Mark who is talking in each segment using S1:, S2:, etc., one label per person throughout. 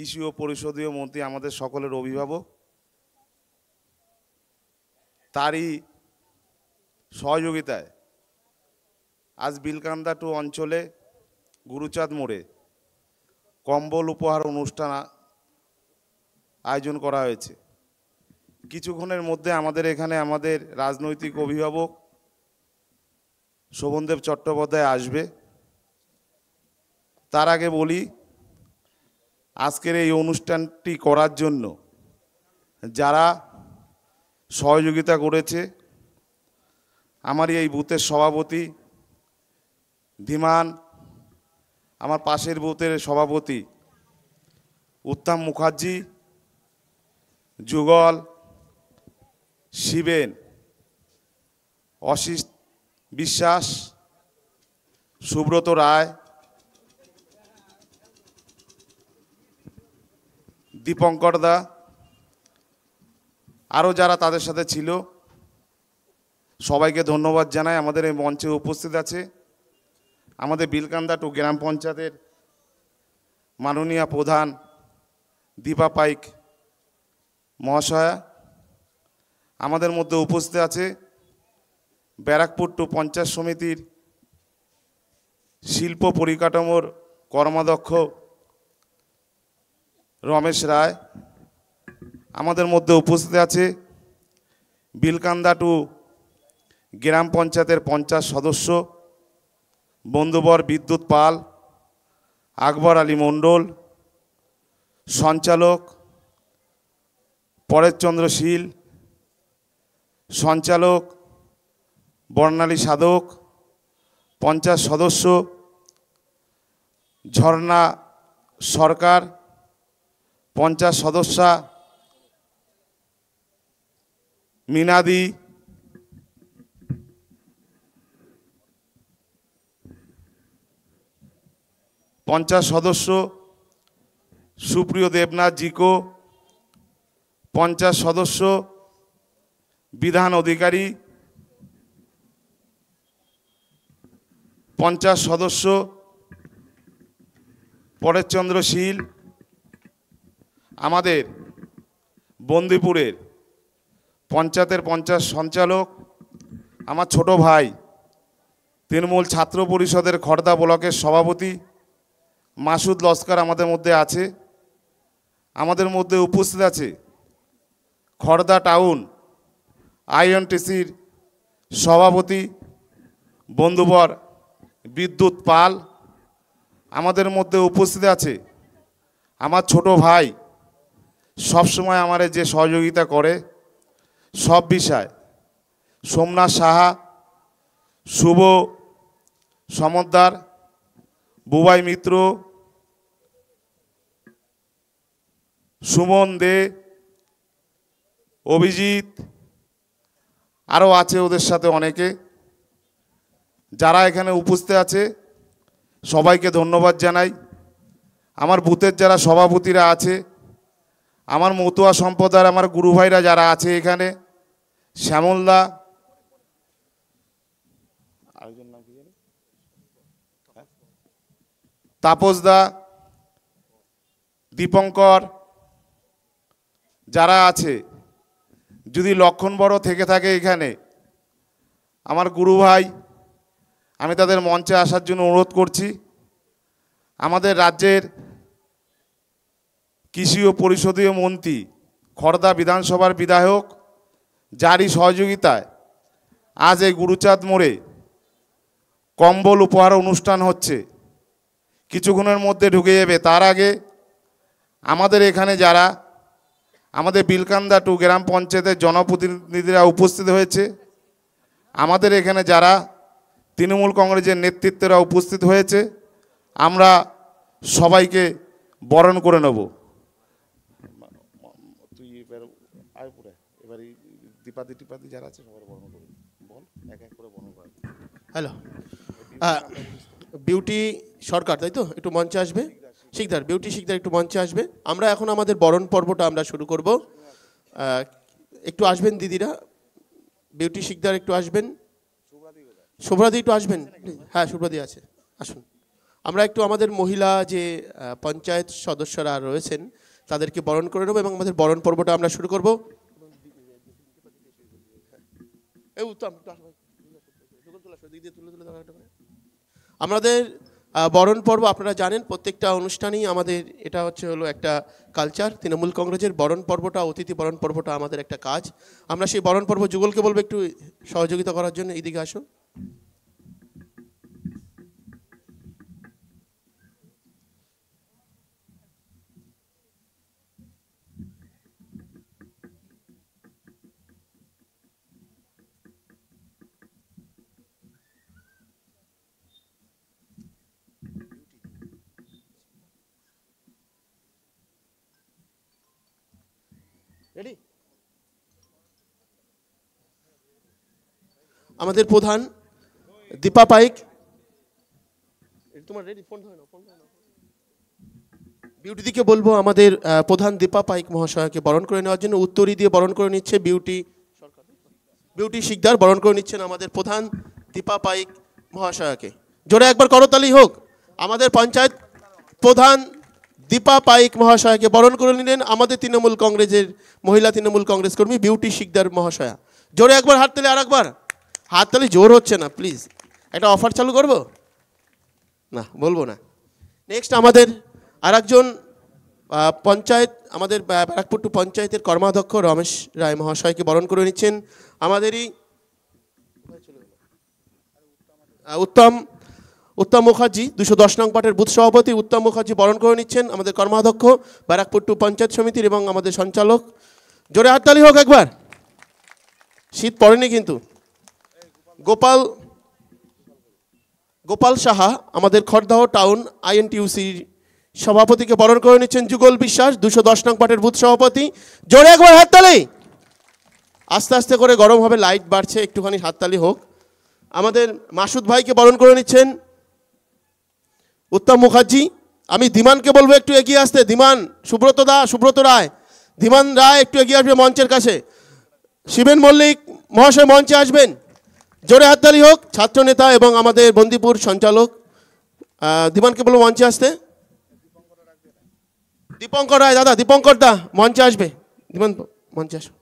S1: কৃষি ও পরিষদীয় মন্ত্রী আমাদের সকলের অভিভাবক, তারই সহযোগিতায় আজ বিলকান্দা টু অঞ্চলে গুরুচাঁদ মোড়ে কম্বল উপহার অনুষ্ঠান আয়োজন করা হয়েছে। কিছুক্ষণের মধ্যে আমাদের এখানে আমাদের রাজনৈতিক অভিভাবক শোভনদেব চট্টোপাধ্যায় আসবে। তার আগে বলি, আজকের এই অনুষ্ঠানটি করার জন্য যারা সহযোগিতা করেছে, আমারই এই বুথের সভাপতি ধীমান, আমার পাশের বুথের সভাপতি উত্তম মুখার্জি, যুগল, শিবেন, অশিস বিশ্বাস, সুব্রত রায়, দীপঙ্কর দা, আরও যারা তাদের সাথে ছিল, সবাইকে ধন্যবাদ জানাই। আমাদের এই মঞ্চে উপস্থিত আছে আমাদের বিলকান্দা টু গ্রাম পঞ্চায়েতের মাননীয় প্রধান দীপা পাইক মহাশয়া। আমাদের মধ্যে উপস্থিত আছে ব্যারাকপুর টু পঞ্চায়েত সমিতির শিল্প পরিকাঠামোর কর্মাধ্যক্ষ রমেশ রায়। আমাদের মধ্যে উপস্থিত আছে বিলকান্দা টু গ্রাম পঞ্চায়েতের পঞ্চায়েত সদস্য বন্ধুবর বিদ্যুৎ পাল, আকবর আলী মণ্ডল, সঞ্চালক পরেশচন্দ্র শীল, সঞ্চালক বর্ণালী সাধক, পঞ্চায়েত সদস্য ঝর্ণা সরকার, পঞ্চায়েত সদস্যা মিনাদি, পঞ্চায়েত সদস্য সুপ্রিয় দেবনাথ জিকো, পঞ্চায়েত সদস্য বিধান অধিকারী, পঞ্চায়েত সদস্য পরেশচন্দ্র শীল, আমাদের বন্দিপুরের পঞ্চায়েতের পঞ্চায়েত সঞ্চালক আমার ছোট ভাই তৃণমূল ছাত্র পরিষদের খড়দা ব্লকের সভাপতি মাসুদ লস্কর আমাদের মধ্যে আছে। আমাদের মধ্যে উপস্থিত আছে খড়দা টাউন আইএনটিসির সভাপতি বন্ধুবর বিদ্যুৎ পাল। আমাদের মধ্যে উপস্থিত আছে আমার ছোট ভাই, সবসময় আমার যে সহযোগিতা করে সব বিষয়, সোমনাথ সাহা, শুভ সমদ্দার, বুবাই মিত্র, সুমন দে, অভিজিৎ, আরও আছে ওদের সাথে অনেকে। যারা এখানে উপস্থিত আছে সবাইকে ধন্যবাদ জানাই। আমার বুথের যারা সভাপতিরা আছে, আমার মতুয়া সম্প্রদায়ের আমার গুরু ভাইরা যারা আছে এখানে, শ্যামলদা, আরেকজন নাম কি জানি, তাপসদা, দীপঙ্কর, যারা আছে, যদি লক্ষণ বড় থেকে থাকে এখানে আমার গুরু ভাই, আমি তাদের মঞ্চে আসার জন্য অনুরোধ করছি। আমাদের রাজ্যের কৃষি ও পরিষদীয় মন্ত্রী, খড়দা বিধানসভার বিধায়ক, যারই সহযোগিতায় আজ এই গুরুচাঁদ মোড়ে কম্বল উপহার অনুষ্ঠান হচ্ছে, কিছুক্ষণের মধ্যে ঢুকে যাবে। তার আগে আমাদের এখানে যারা আমাদের বিলকান্দা টু গ্রাম পঞ্চায়েতের জনপ্রতিনিধিরা উপস্থিত হয়েছে, আমাদের এখানে যারা তৃণমূল কংগ্রেসের নেতৃত্বরা উপস্থিত হয়েছে, আমরা সবাইকে বরণ করে নেব। তুই এবার দীপাদি টিপাদি যারা আছে সবার বরণ করে বল, এক এক করে বরণ করে।
S2: হ্যালো, বিউটি সরকার, তাই তো? একটু মঞ্চে আসবে। শিকদার, বিউটি শিকদার একটু মঞ্চে আসবে। আমরা এখন আমাদের বরণ পর্বটা আমরা শুরু করব। একটু আসবেন দিদিরা, বিউটি শিকদার একটু আসবেন, শুভ্রাদি একটু আসবেন। হ্যাঁ, শুভ্রাদি আছে, আসুন। আমরা একটু আমাদের মহিলা যে পঞ্চায়েত সদস্যরা রয়েছেন তাদেরকে বরণ করে নেব এবং আমাদের বরণ পর্বটা আমরা শুরু করব। আমাদের বরণ পর্ব আপনারা জানেন, প্রত্যেকটা অনুষ্ঠানেই আমাদের এটা হলো একটা কালচার। তৃণমূল কংগ্রেসের বরণ পর্বটা, অতিথি বরণ পর্বটা আমাদের একটা কাজ। আমরা সেই বরণ পর্ব যুগলকে বলবো একটু সহযোগিতা করার জন্য, এইদিকে আসো। রেডি? আমাদের প্রধান দীপা পাইক, তোমার রেডি? ফোন ধরে নাও, ফোন ধরে নাও। বিউটিদিকে বলবো আমাদের প্রধান দীপা পাইক মহাশয়কে বরণ করে নেওয়ার জন্য। উত্তরী দিয়ে বরণ করে নিচ্ছে বিউটি শিকদার, বরণ করে নিচ্ছেন আমাদের প্রধান দীপা পাইক মহাশয়কে। জোরে একবার করতালি হোক। আমাদের পঞ্চায়েত প্রধান দীপা পাইক মহাশয়কে বরণ করে নিলেন আমাদের তৃণমূল কংগ্রেসের মহিলা তৃণমূল কংগ্রেস কর্মী বিউটি শিকদার মহাশয়া। জোরে একবার হাততালি, আর একবার হাততালি জোর হচ্ছে না, প্লিজ একটা অফার চালু করব না, বলবো না। নেক্সট আমাদের আরেকজন পঞ্চায়েত, আমাদের ব্যারাকপুর টু পঞ্চায়েতের কর্মাধ্যক্ষ রমেশ রায় মহাশয়কে বরণ করে নিচ্ছেন আমাদেরই উত্তম মুখার্জি, 210 নং পার্টের বুথ সভাপতি উত্তম মুখার্জি বরণ করে নিচ্ছেন আমাদের কর্মাধ্যক্ষ ব্যারাকপুর টু পঞ্চায়েত সমিতির এবং আমাদের সঞ্চালক। জোরে হাততালি হোক একবার। শীত পড়েনি কিন্তু। গোপাল সাহা আমাদের খড়দহ টাউন INTUC সভাপতিকে বরণ করে নিচ্ছেন যুগল বিশ্বাস, 210 নং পার্টের বুথ সভাপতি। জোরে একবার হাততালি। আস্তে আস্তে করে গরম হবে, লাইট বাড়ছে, একটুখানি হাততালি হোক। আমাদের মাসুদ ভাইকে বরণ করে নিচ্ছেন উত্তম মুখার্জি। আমি ধীমানকে বলবো একটু এগিয়ে আসতে। ধীমান, সুব্রত রায়, ধীমান রায় একটু এগিয়ে আসবে মঞ্চের কাছে। শিবেন মল্লিক মহাশয় মঞ্চে আসবেন। জোরে হাততালি হোক। ছাত্র নেতা এবং আমাদের বন্দিপুর সঞ্চালক ধীমানকে বলবো মঞ্চে আসতে। দীপঙ্কর রায়, দাদা দীপঙ্কর দা মঞ্চে আসবে। ধীমান মঞ্চে আসো।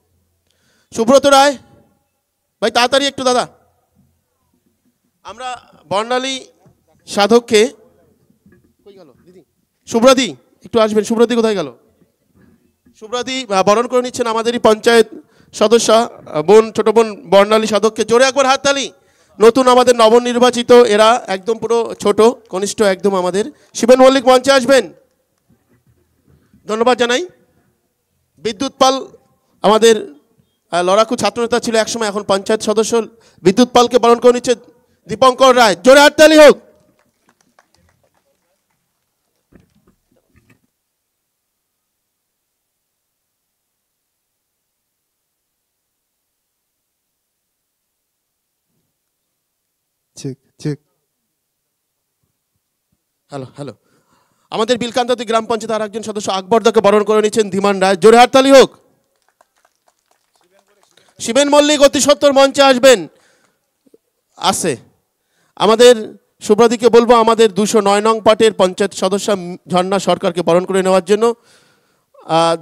S2: সুব্রত রায় ভাই তাড়াতাড়ি একটু দাদা। আমরা বর্ণালী সাধককে, কই গেল দিদি? সুব্রাদি একটু আসবেন। সুব্রাদি কোথায় গেল? সুব্রাদি বরণ করে নিচ্ছেন আমাদেরই পঞ্চায়েত সদস্য ছোট বোন বর্ণালী সাধককে। জোরে একবার হাততালি। নতুন আমাদের নবনির্বাচিত এরা, একদম পুরো ছোট কনিষ্ঠ একদম আমাদের। শিবেন মল্লিক মঞ্চে আসবেন। ধন্যবাদ জানাই। বিদ্যুৎ পাল আমাদের লড়াকু ছাত্রনেতা ছিল একসময়, এখন পঞ্চায়েত সদস্য। বিদ্যুৎ পালকে বরণ করে নিচ্ছে দীপঙ্কর রায়। জোরে হাততালি হোক। হ্যালো। আমাদের বিলকান্তাদি গ্রাম পঞ্চায়েত আর একজন সদস্য আকবরদাকে বরণ করে নিচ্ছেন ধীমান রায়। জোরে হাততালি হোক। শিবেন মল্লিক অতি সত্বর মঞ্চে আসবেন। আসে আমাদের সুব্রাদিকে বলবো আমাদের 209 নং পার্টের পঞ্চায়েত সদস্য ঝর্ণা সরকারকে বরণ করে নেওয়ার জন্য।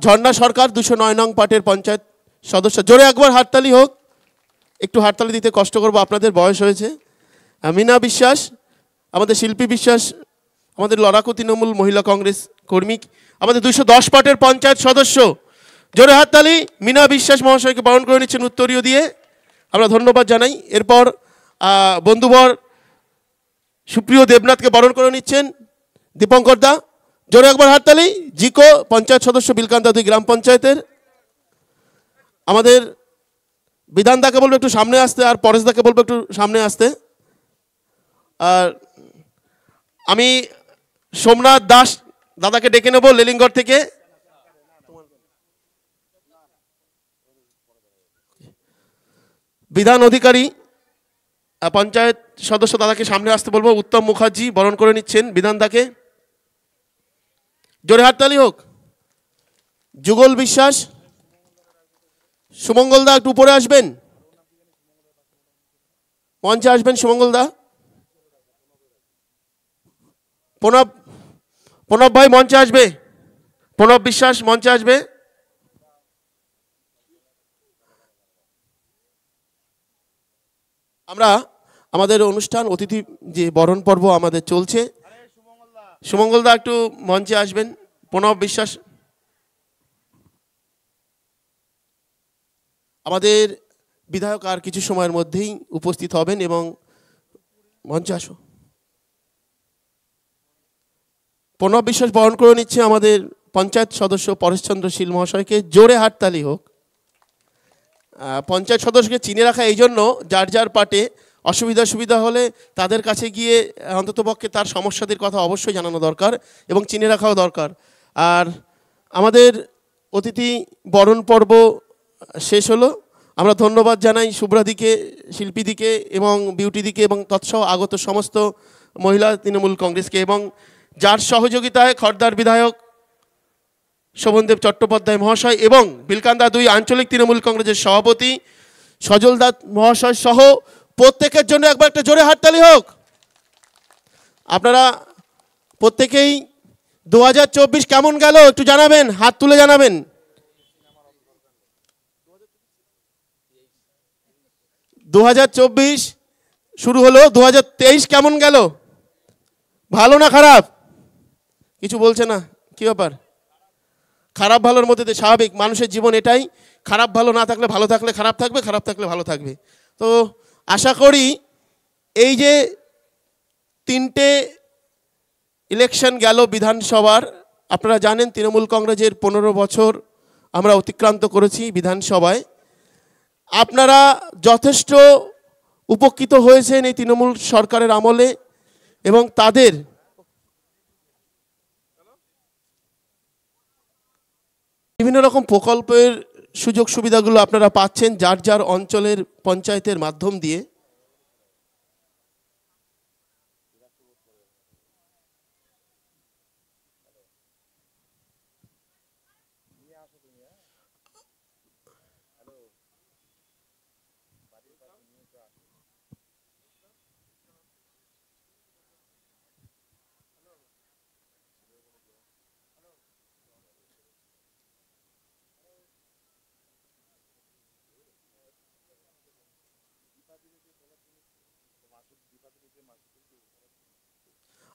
S2: ঝর্ণা সরকার 209 নং পার্টের পঞ্চায়েত সদস্য। জোরে একবার হাততালি হোক। একটু হাততালি দিতে কষ্ট করবো, আপনাদের বয়স হয়েছে। মিনা বিশ্বাস, আমাদের শিল্পী বিশ্বাস, আমাদের লড়াকু তৃণমূল মহিলা কংগ্রেস কর্মী, আমাদের 210 পার্টের পঞ্চায়েত সদস্য। জোরে হাততালি। মিনা বিশ্বাস মহাশয়কে বরণ করে নিচ্ছেন উত্তরীয় দিয়ে, আমরা ধন্যবাদ জানাই। এরপর বন্ধুবর সুপ্রিয় দেবনাথকে বরণ করে নিচ্ছেন দীপঙ্কর দা। জোরে একবার হাততালি। জিকো পঞ্চায়েত সদস্য বিলকান্তা 2 গ্রাম পঞ্চায়েতের। আমাদের বিধান দাকে বলবো একটু সামনে আসতে, আর পরেশ দাকে বলবো একটু সামনে আসতে। আর আমি সোমনাথ দাস দাদাকে ডেকে নেব লেলিঙ্গর থেকে। বিধান অধিকারী পঞ্চায়েত সদস্য দাদাকে সামনে আসতে বলবো। উত্তম মুখার্জি বরণ করে নিচ্ছেন বিধান দাকে। জোরে হাততালি হোক। যুগল বিশ্বাস, সুমঙ্গল দা একটু উপরে আসবেন, মঞ্চে আসবেন সুমঙ্গল দা। প্রণব প্রণব ভাই মঞ্চে আসবে, প্রণব বিশ্বাস মঞ্চে আসবে। আমরা আমাদের অনুষ্ঠান অতিথি যে বরণ পর্ব আমাদের চলছে, সুমঙ্গলদা একটু মঞ্চে আসবেন। প্রণব বিশ্বাস আমাদের বিধায়ক আর কিছু সময়ের মধ্যেই উপস্থিত হবেন এবং মঞ্চে আসো। প্রণব বিশ্বাস বরণ করে নিচ্ছে আমাদের পঞ্চায়েত সদস্য পরেশচন্দ্র শীল মহাশয়কে। জোরে হাততালি হোক। পঞ্চায়েত সদস্যকে চিনে রাখা এই জন্য, যার যার পার্টে সুবিধা হলে তাদের কাছে গিয়ে অন্ততপক্ষে তার সমস্যাদের কথা অবশ্যই জানানো দরকার এবং চিনে রাখাও দরকার। আর আমাদের অতিথি বরণ পর্ব শেষ হলো। আমরা ধন্যবাদ জানাই শুভ্রাদিকে, শিল্পীদিকে এবং বিউটিদিকে এবং তৎসহ আগত সমস্ত মহিলা তৃণমূল কংগ্রেসকে, এবং যার সহযোগিতায় খড়দার বিধায়ক শোভনদেব চট্টোপাধ্যায় মহাশয় এবং বিলকান্দা 2 আঞ্চলিক তৃণমূল কংগ্রেসের সভাপতি সজল দাস মহাশয় সহ প্রত্যেকের জন্য একবার একটা জোরে হাততালি হোক। আপনারা প্রত্যেকেই 2024 কেমন গেল একটু জানাবেন, হাত তুলে জানাবেন। 2024 শুরু হলো, 2023 কেমন গেল? ভালো না খারাপ? কিছু বলছে না, কি ব্যাপার? খারাপ ভালোর মধ্যে স্বাভাবিক, মানুষের জীবন এটাই। খারাপ ভালো না থাকলে ভালো থাকলে খারাপ থাকবে, খারাপ থাকলে ভালো থাকবে। তো আশা করি এই যে 3টে ইলেকশন গেল বিধানসভার, আপনারা জানেন তৃণমূল কংগ্রেসের 15 বছর আমরা অতিক্রান্ত করেছি বিধানসভায়। আপনারা যথেষ্ট উপকৃত হয়েছেন এই তৃণমূল সরকারের আমলে এবং তাদের বিভিন্ন রকম প্রকল্পের সুযোগ সুবিধাগুলো আপনারা পাচ্ছেন যার যার অঞ্চলের পঞ্চায়েতের মাধ্যম দিয়ে।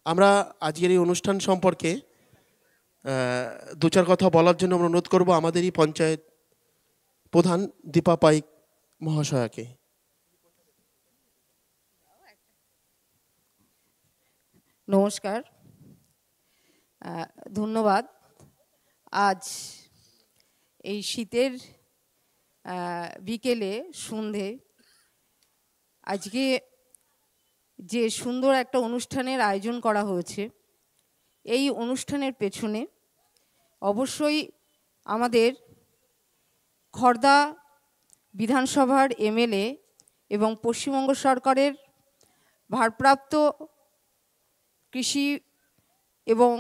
S2: আমরা আজকের এই অনুষ্ঠান সম্পর্কে 2-4 কথা বলার জন্য আমরা অনুরোধ করব আমাদেরই পঞ্চায়েত প্রধান দীপা পাইক মহাশয়াকে।
S3: নমস্কার, ধন্যবাদ। আজ এই শীতের বিকেলে সন্ধে আজকে যে সুন্দর একটা অনুষ্ঠানের আয়োজন করা হয়েছে, এই অনুষ্ঠানের পেছনে অবশ্যই আমাদের খড়দা বিধানসভার এমএলএ এবং পশ্চিমবঙ্গ সরকারের ভারপ্রাপ্ত কৃষি এবং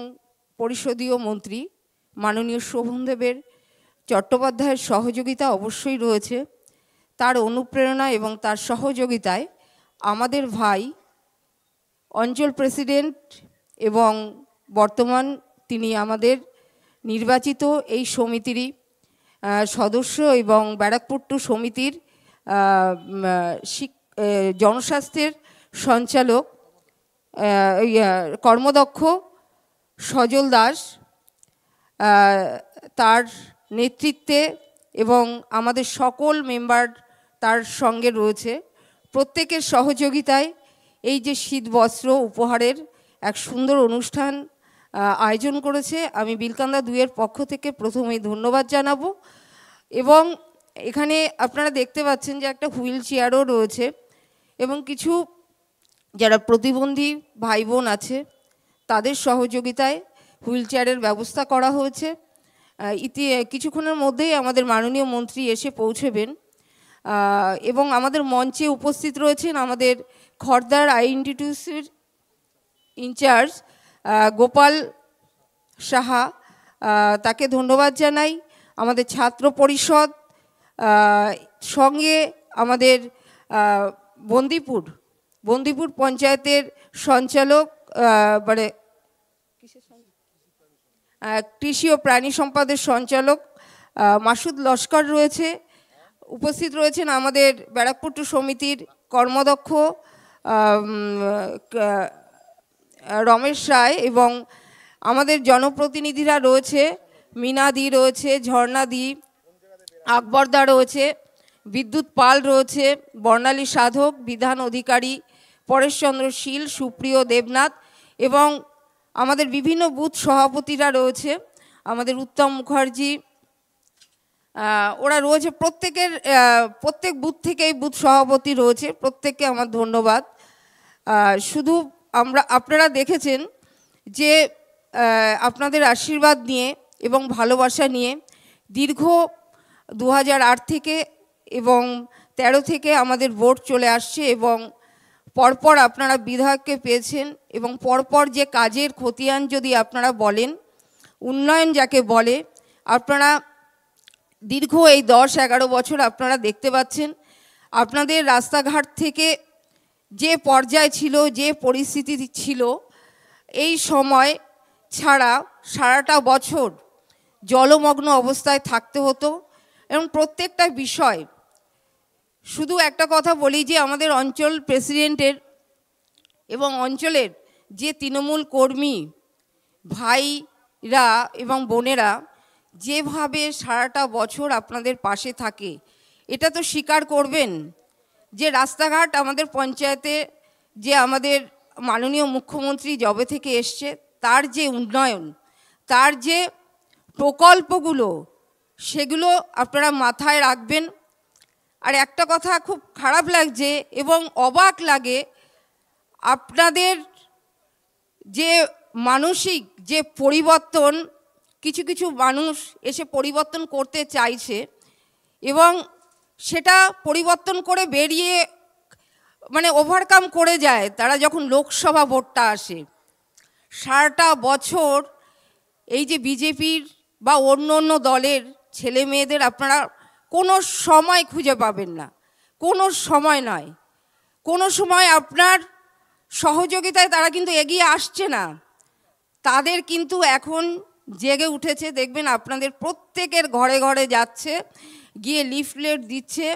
S3: পরিষদীয় মন্ত্রী মাননীয় শোভনদেবের চট্টোপাধ্যায়ের সহযোগিতা অবশ্যই রয়েছে। তার অনুপ্রেরণা এবং তার সহযোগিতায় আমাদের ভাই অঞ্চল প্রেসিডেন্ট এবং বর্তমান তিনি আমাদের নির্বাচিত এই সমিতিরই সদস্য এবং ব্যারাকপুর 2 সমিতির জনস্বাস্থ্যের সঞ্চালক কর্মদক্ষ সজল দাস, তার নেতৃত্বে এবং আমাদের সকল মেম্বার তার সঙ্গে রয়েছে, প্রত্যেকের সহযোগিতায় এই যে শীত বস্ত্র উপহারের এক সুন্দর অনুষ্ঠান আয়োজন করেছে। আমি বিলকান্দা 2-এর পক্ষ থেকে প্রথমেই ধন্যবাদ জানাবো। এবং এখানে আপনারা দেখতে পাচ্ছেন যে একটা হুইল চেয়ারও রয়েছে এবং কিছু যারা প্রতিবন্ধী ভাই বোন আছে তাদের সহযোগিতায় হুইল চেয়ারের ব্যবস্থা করা হয়েছে। কিছুক্ষণের মধ্যেই আমাদের মাননীয় মন্ত্রী এসে পৌঁছবেন এবং আমাদের মঞ্চে উপস্থিত রয়েছেন আমাদের খড়দার আইএনটিটিউসির ইনচার্জ গোপাল সাহা, তাকে ধন্যবাদ জানাই। আমাদের ছাত্র পরিষদ সঙ্গে আমাদের বন্দিপুর পঞ্চায়েতের সঞ্চালক মানে কৃষি ও প্রাণী সম্পদের সঞ্চালক মাসুদ লস্কর রয়েছে, উপস্থিত রয়েছেন আমাদের ব্যারাকপুর টু সমিতির কর্মদক্ষ রমেশ রায়, এবং আমাদের জনপ্রতিনিধিরা রয়েছে, মিনাদি রয়েছে, ঝর্ণাদি, আকবরদা রয়েছে, বিদ্যুৎ পাল রয়েছে, বর্ণালী সাধক, বিধান অধিকারী, পরেশচন্দ্র শীল, সুপ্রিয় দেবনাথ, এবং আমাদের বিভিন্ন বুথ সভাপতিরা রয়েছে, আমাদের উত্তম মুখার্জি, ওরা রয়েছে। প্রত্যেক বুথ থেকেই বুথ সভাপতি রয়েছে, প্রত্যেককে আমার ধন্যবাদ। শুধু আপনারা দেখেছেন যে আপনাদের আশীর্বাদ নিয়ে এবং ভালোবাসা নিয়ে দীর্ঘ 2008 থেকে এবং 13 থেকে আমাদের ভোট চলে আসছে, এবং পরপর আপনারা বিধায়ককে পেয়েছেন, এবং পরপর যে কাজের খতিয়ান যদি আপনারা বলেন, উন্নয়ন যাকে বলে, আপনারা দীর্ঘ এই 10-11 বছর আপনারা দেখতে পাচ্ছেন আপনাদের রাস্তাঘাট থেকে যে পর্যায় ছিল, যে পরিস্থিতি ছিল, এই সময় ছাড়া সারাটা বছর জলমগ্ন অবস্থায় থাকতে হতো। এবং প্রত্যেকটা বিষয়, শুধু একটা কথা বলি যে আমাদের অঞ্চল প্রেসিডেন্টের এবং অঞ্চলের যে তৃণমূল কর্মী ভাইরা এবং বোনেরা যেভাবে সারাটা বছর আপনাদের পাশে থাকে, এটা তো স্বীকার করবেন যে রাস্তাঘাট আমাদের পঞ্চায়েতে যে আমাদের মাননীয় মুখ্যমন্ত্রী যবে থেকে এসছে, তার যে উন্নয়ন, তার যে প্রকল্পগুলো, সেগুলো আপনারা মাথায় রাখবেন। আর একটা কথা খুব খারাপ লাগছে এবং অবাক লাগে, আপনাদের যে মানসিক যে পরিবর্তন, কিছু কিছু মানুষ এসে পরিবর্তন করতে চাইছে এবং সেটা পরিবর্তন করে বেরিয়ে মানে ওভারকাম করে যায় তারা যখন লোকসভা ভোটটা আসে। সারাটা বছর এই যে বিজেপির বা অন্য অন্য দলের ছেলে মেয়েদের আপনারা কোনো সময় খুঁজে পাবেন না, কোনো সময় নয়, কোনো সময় আপনার সহযোগিতায় তারা কিন্তু এগিয়ে আসছে না। তাদের কিন্তু এখন জেগে উঠেছে, দেখবেন আপনাদের প্রত্যেকের ঘরে ঘরে যাচ্ছে, গিয়ে লিফলেট দিচ্ছে।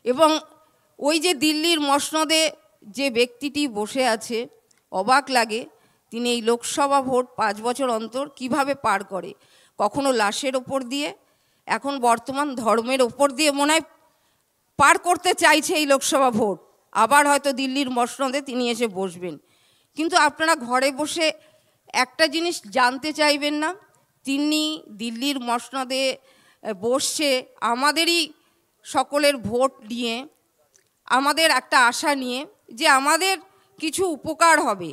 S3: এবং ওই যে দিল্লির মসনদে যে ব্যক্তিটি বসে আছে, অবাক লাগে, তিনি এই লোকসভা ভোট 5 বছর অন্তর কিভাবে পার করে, কখনো লাশের ওপর দিয়ে, এখন বর্তমান ধর্মের ওপর দিয়ে মনে হয় পার করতে চাইছে এই লোকসভা ভোট। আবার হয়তো দিল্লির মসনদে তিনি এসে বসবেন, কিন্তু আপনারা ঘরে বসে একটা জিনিস জানতে চাইবেন না, তিনি দিল্লির মসনদে বসছে আমাদেরই সকলের ভোট নিয়ে, আমাদের একটা আশা নিয়ে যে আমাদের কিছু উপকার হবে।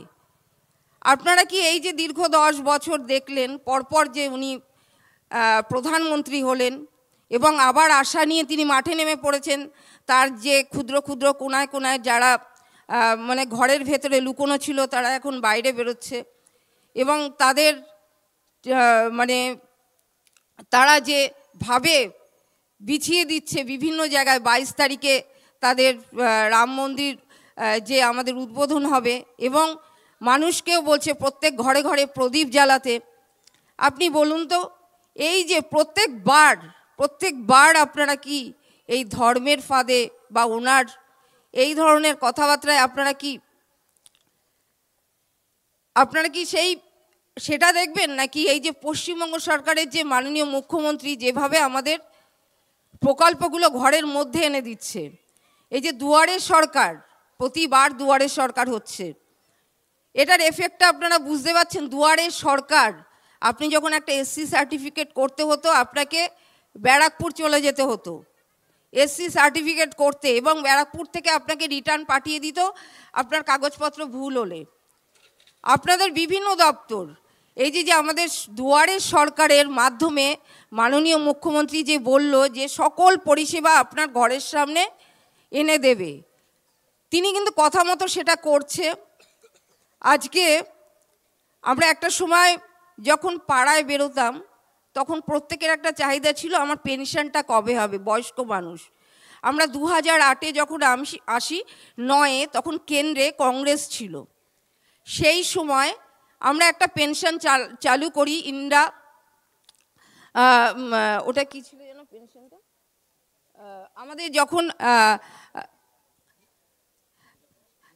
S3: আপনারা কি এই যে দীর্ঘ 10 বছর দেখলেন পরপর যে উনি প্রধানমন্ত্রী হলেন এবং আবার আশা নিয়ে তিনি মাঠে নেমে পড়েছেন, তার যে ক্ষুদ্র ক্ষুদ্র কোনায় কোনায় যারা মানে ঘরের ভেতরে লুকোনো ছিল তারা এখন বাইরে বেরোচ্ছে, এবং তাদের মানে তারা যে ভাবে বিছিয়ে দিচ্ছে বিভিন্ন জায়গায়। 22 তারিখে তাদের রাম মন্দির যে আমাদের উদ্বোধন হবে, এবং মানুষকেও বলছে প্রত্যেক ঘরে ঘরে প্রদীপ জ্বালাতে। আপনি বলুন তো, এই যে প্রত্যেকবার আপনারা কি এই ধর্মের ফাঁদে বা ওনার এই ধরনের কথাবার্তায় আপনারা কি সেটা দেখবেন নাকি? এই যে পশ্চিমবঙ্গ সরকারের যে মাননীয় মুখ্যমন্ত্রী যেভাবে আমাদের প্রকল্পগুলো ঘরের মধ্যে এনে দিচ্ছে, এই যে দুয়ারে সরকার, প্রতিবার দুয়ারে সরকার হচ্ছে, এটার এফেক্টটা আপনারা বুঝতে পারছেন। দুয়ারে সরকার, আপনি যখন একটা এসসি সার্টিফিকেট করতে হতো আপনাকে ব্যারাকপুর চলে যেতে হতো এসসি সার্টিফিকেট করতে, এবং ব্যারাকপুর থেকে আপনাকে রিটার্ন পাঠিয়ে দিত আপনার কাগজপত্র ভুল হলে। আপনাদের বিভিন্ন দপ্তর, এই যে আমাদের দুয়ারে সরকারের মাধ্যমে মাননীয় মুখ্যমন্ত্রী যে বলল যে সকল পরিষেবা আপনার ঘরের সামনে এনে দেবে, তিনি কিন্তু কথা মতো সেটা করছে। আজকে আমরা একটা সময় যখন পাড়ায় বেরোতাম তখন প্রত্যেকের একটা চাহিদা ছিল আমার পেনশনটা কবে হবে, বয়স্ক মানুষ। আমরা 2008-এ যখন আসি 9-এ, তখন কেন্দ্রে কংগ্রেস ছিল। সেই সময় আমরা একটা পেনশন চালু করি ইন্দিরা, ওটা কি ছিল যেন পেনশনটা, আমাদের যখন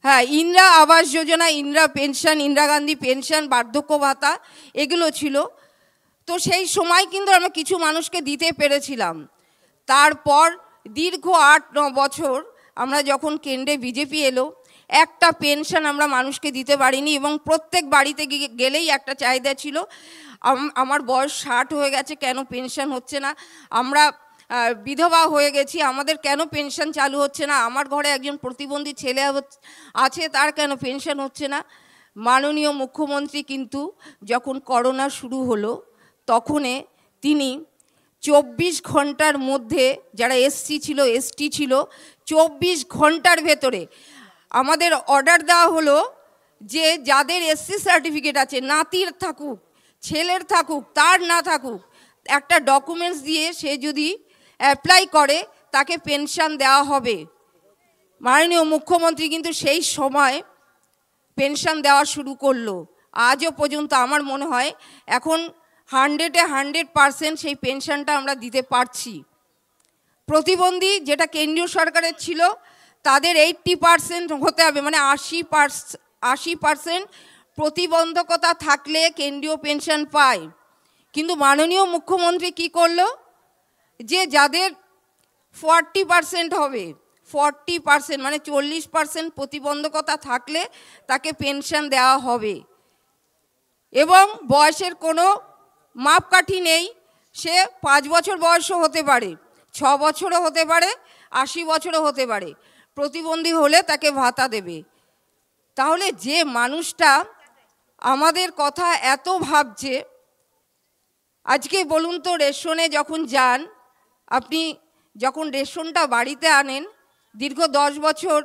S3: হ্যাঁ ইন্দিরা আবাস যোজনা, ইন্দিরা পেনশন, ইন্দিরা গান্ধী পেনশন, বার্ধক্য ভাতা এগুলো ছিল। তো সেই সময় কিন্তু আমরা কিছু মানুষকে দিতে পেরেছিলাম। তারপর দীর্ঘ 8-9 বছর আমরা যখন কেন্দ্রে বিজেপি এলো, একটা পেনশন আমরা মানুষকে দিতে পারিনি, এবং প্রত্যেক বাড়িতে গেলেই একটা চাহিদা ছিল, আমার বয়স 60 হয়ে গেছে, কেন পেনশন হচ্ছে না, আমরা বিধবা হয়ে গেছি, আমাদের কেন পেনশন চালু হচ্ছে না, আমার ঘরে একজন প্রতিবন্ধী ছেলে আছে, তার কেন পেনশন হচ্ছে না। মাননীয় মুখ্যমন্ত্রী কিন্তু যখন করোনা শুরু হলো তখনই তিনি 24 ঘন্টার মধ্যে, যারা এসসি ছিল এসটি ছিল, 24 ঘন্টার ভেতরে আমাদের অর্ডার দেওয়া হলো যে যাদের এসসি সার্টিফিকেট আছে, নাতির থাকুক ছেলের থাকুক তার না থাকুক, একটা ডকুমেন্টস দিয়ে সে যদি অ্যাপ্লাই করে তাকে পেনশন দেওয়া হবে। মাননীয় মুখ্যমন্ত্রী কিন্তু সেই সময় পেনশন দেওয়া শুরু করলো। আজও পর্যন্ত আমার মনে হয় এখন 100% সেই পেনশনটা আমরা দিতে পারছি। প্রতিবন্ধী যেটা কেন্দ্রীয় সরকারের ছিল তাদের 80% হতে হবে, মানে 80% প্রতিবন্ধকতা থাকলে কেন্দ্রীয় পেনশন পায়। কিন্তু মাননীয় মুখ্যমন্ত্রী কি করলো, যে যাদের 40% হবে, 40% মানে 40% প্রতিবন্ধকতা থাকলে তাকে পেনশন দেওয়া হবে, এবং বয়সের কোনো মাপকাঠি নেই, সে 5 বছর বয়সও হতে পারে, 6 বছরও হতে পারে, 80 বছরও হতে পারে, প্রতিবন্ধী হলে তাকে ভাতা দেবে। তাহলে যে মানুষটা আমাদের কথা এত ভাবছে, আজকে বলুন তো, রেশনে যখন যান, আপনি যখন রেশনটা বাড়িতে আনেন, দীর্ঘ 10 বছর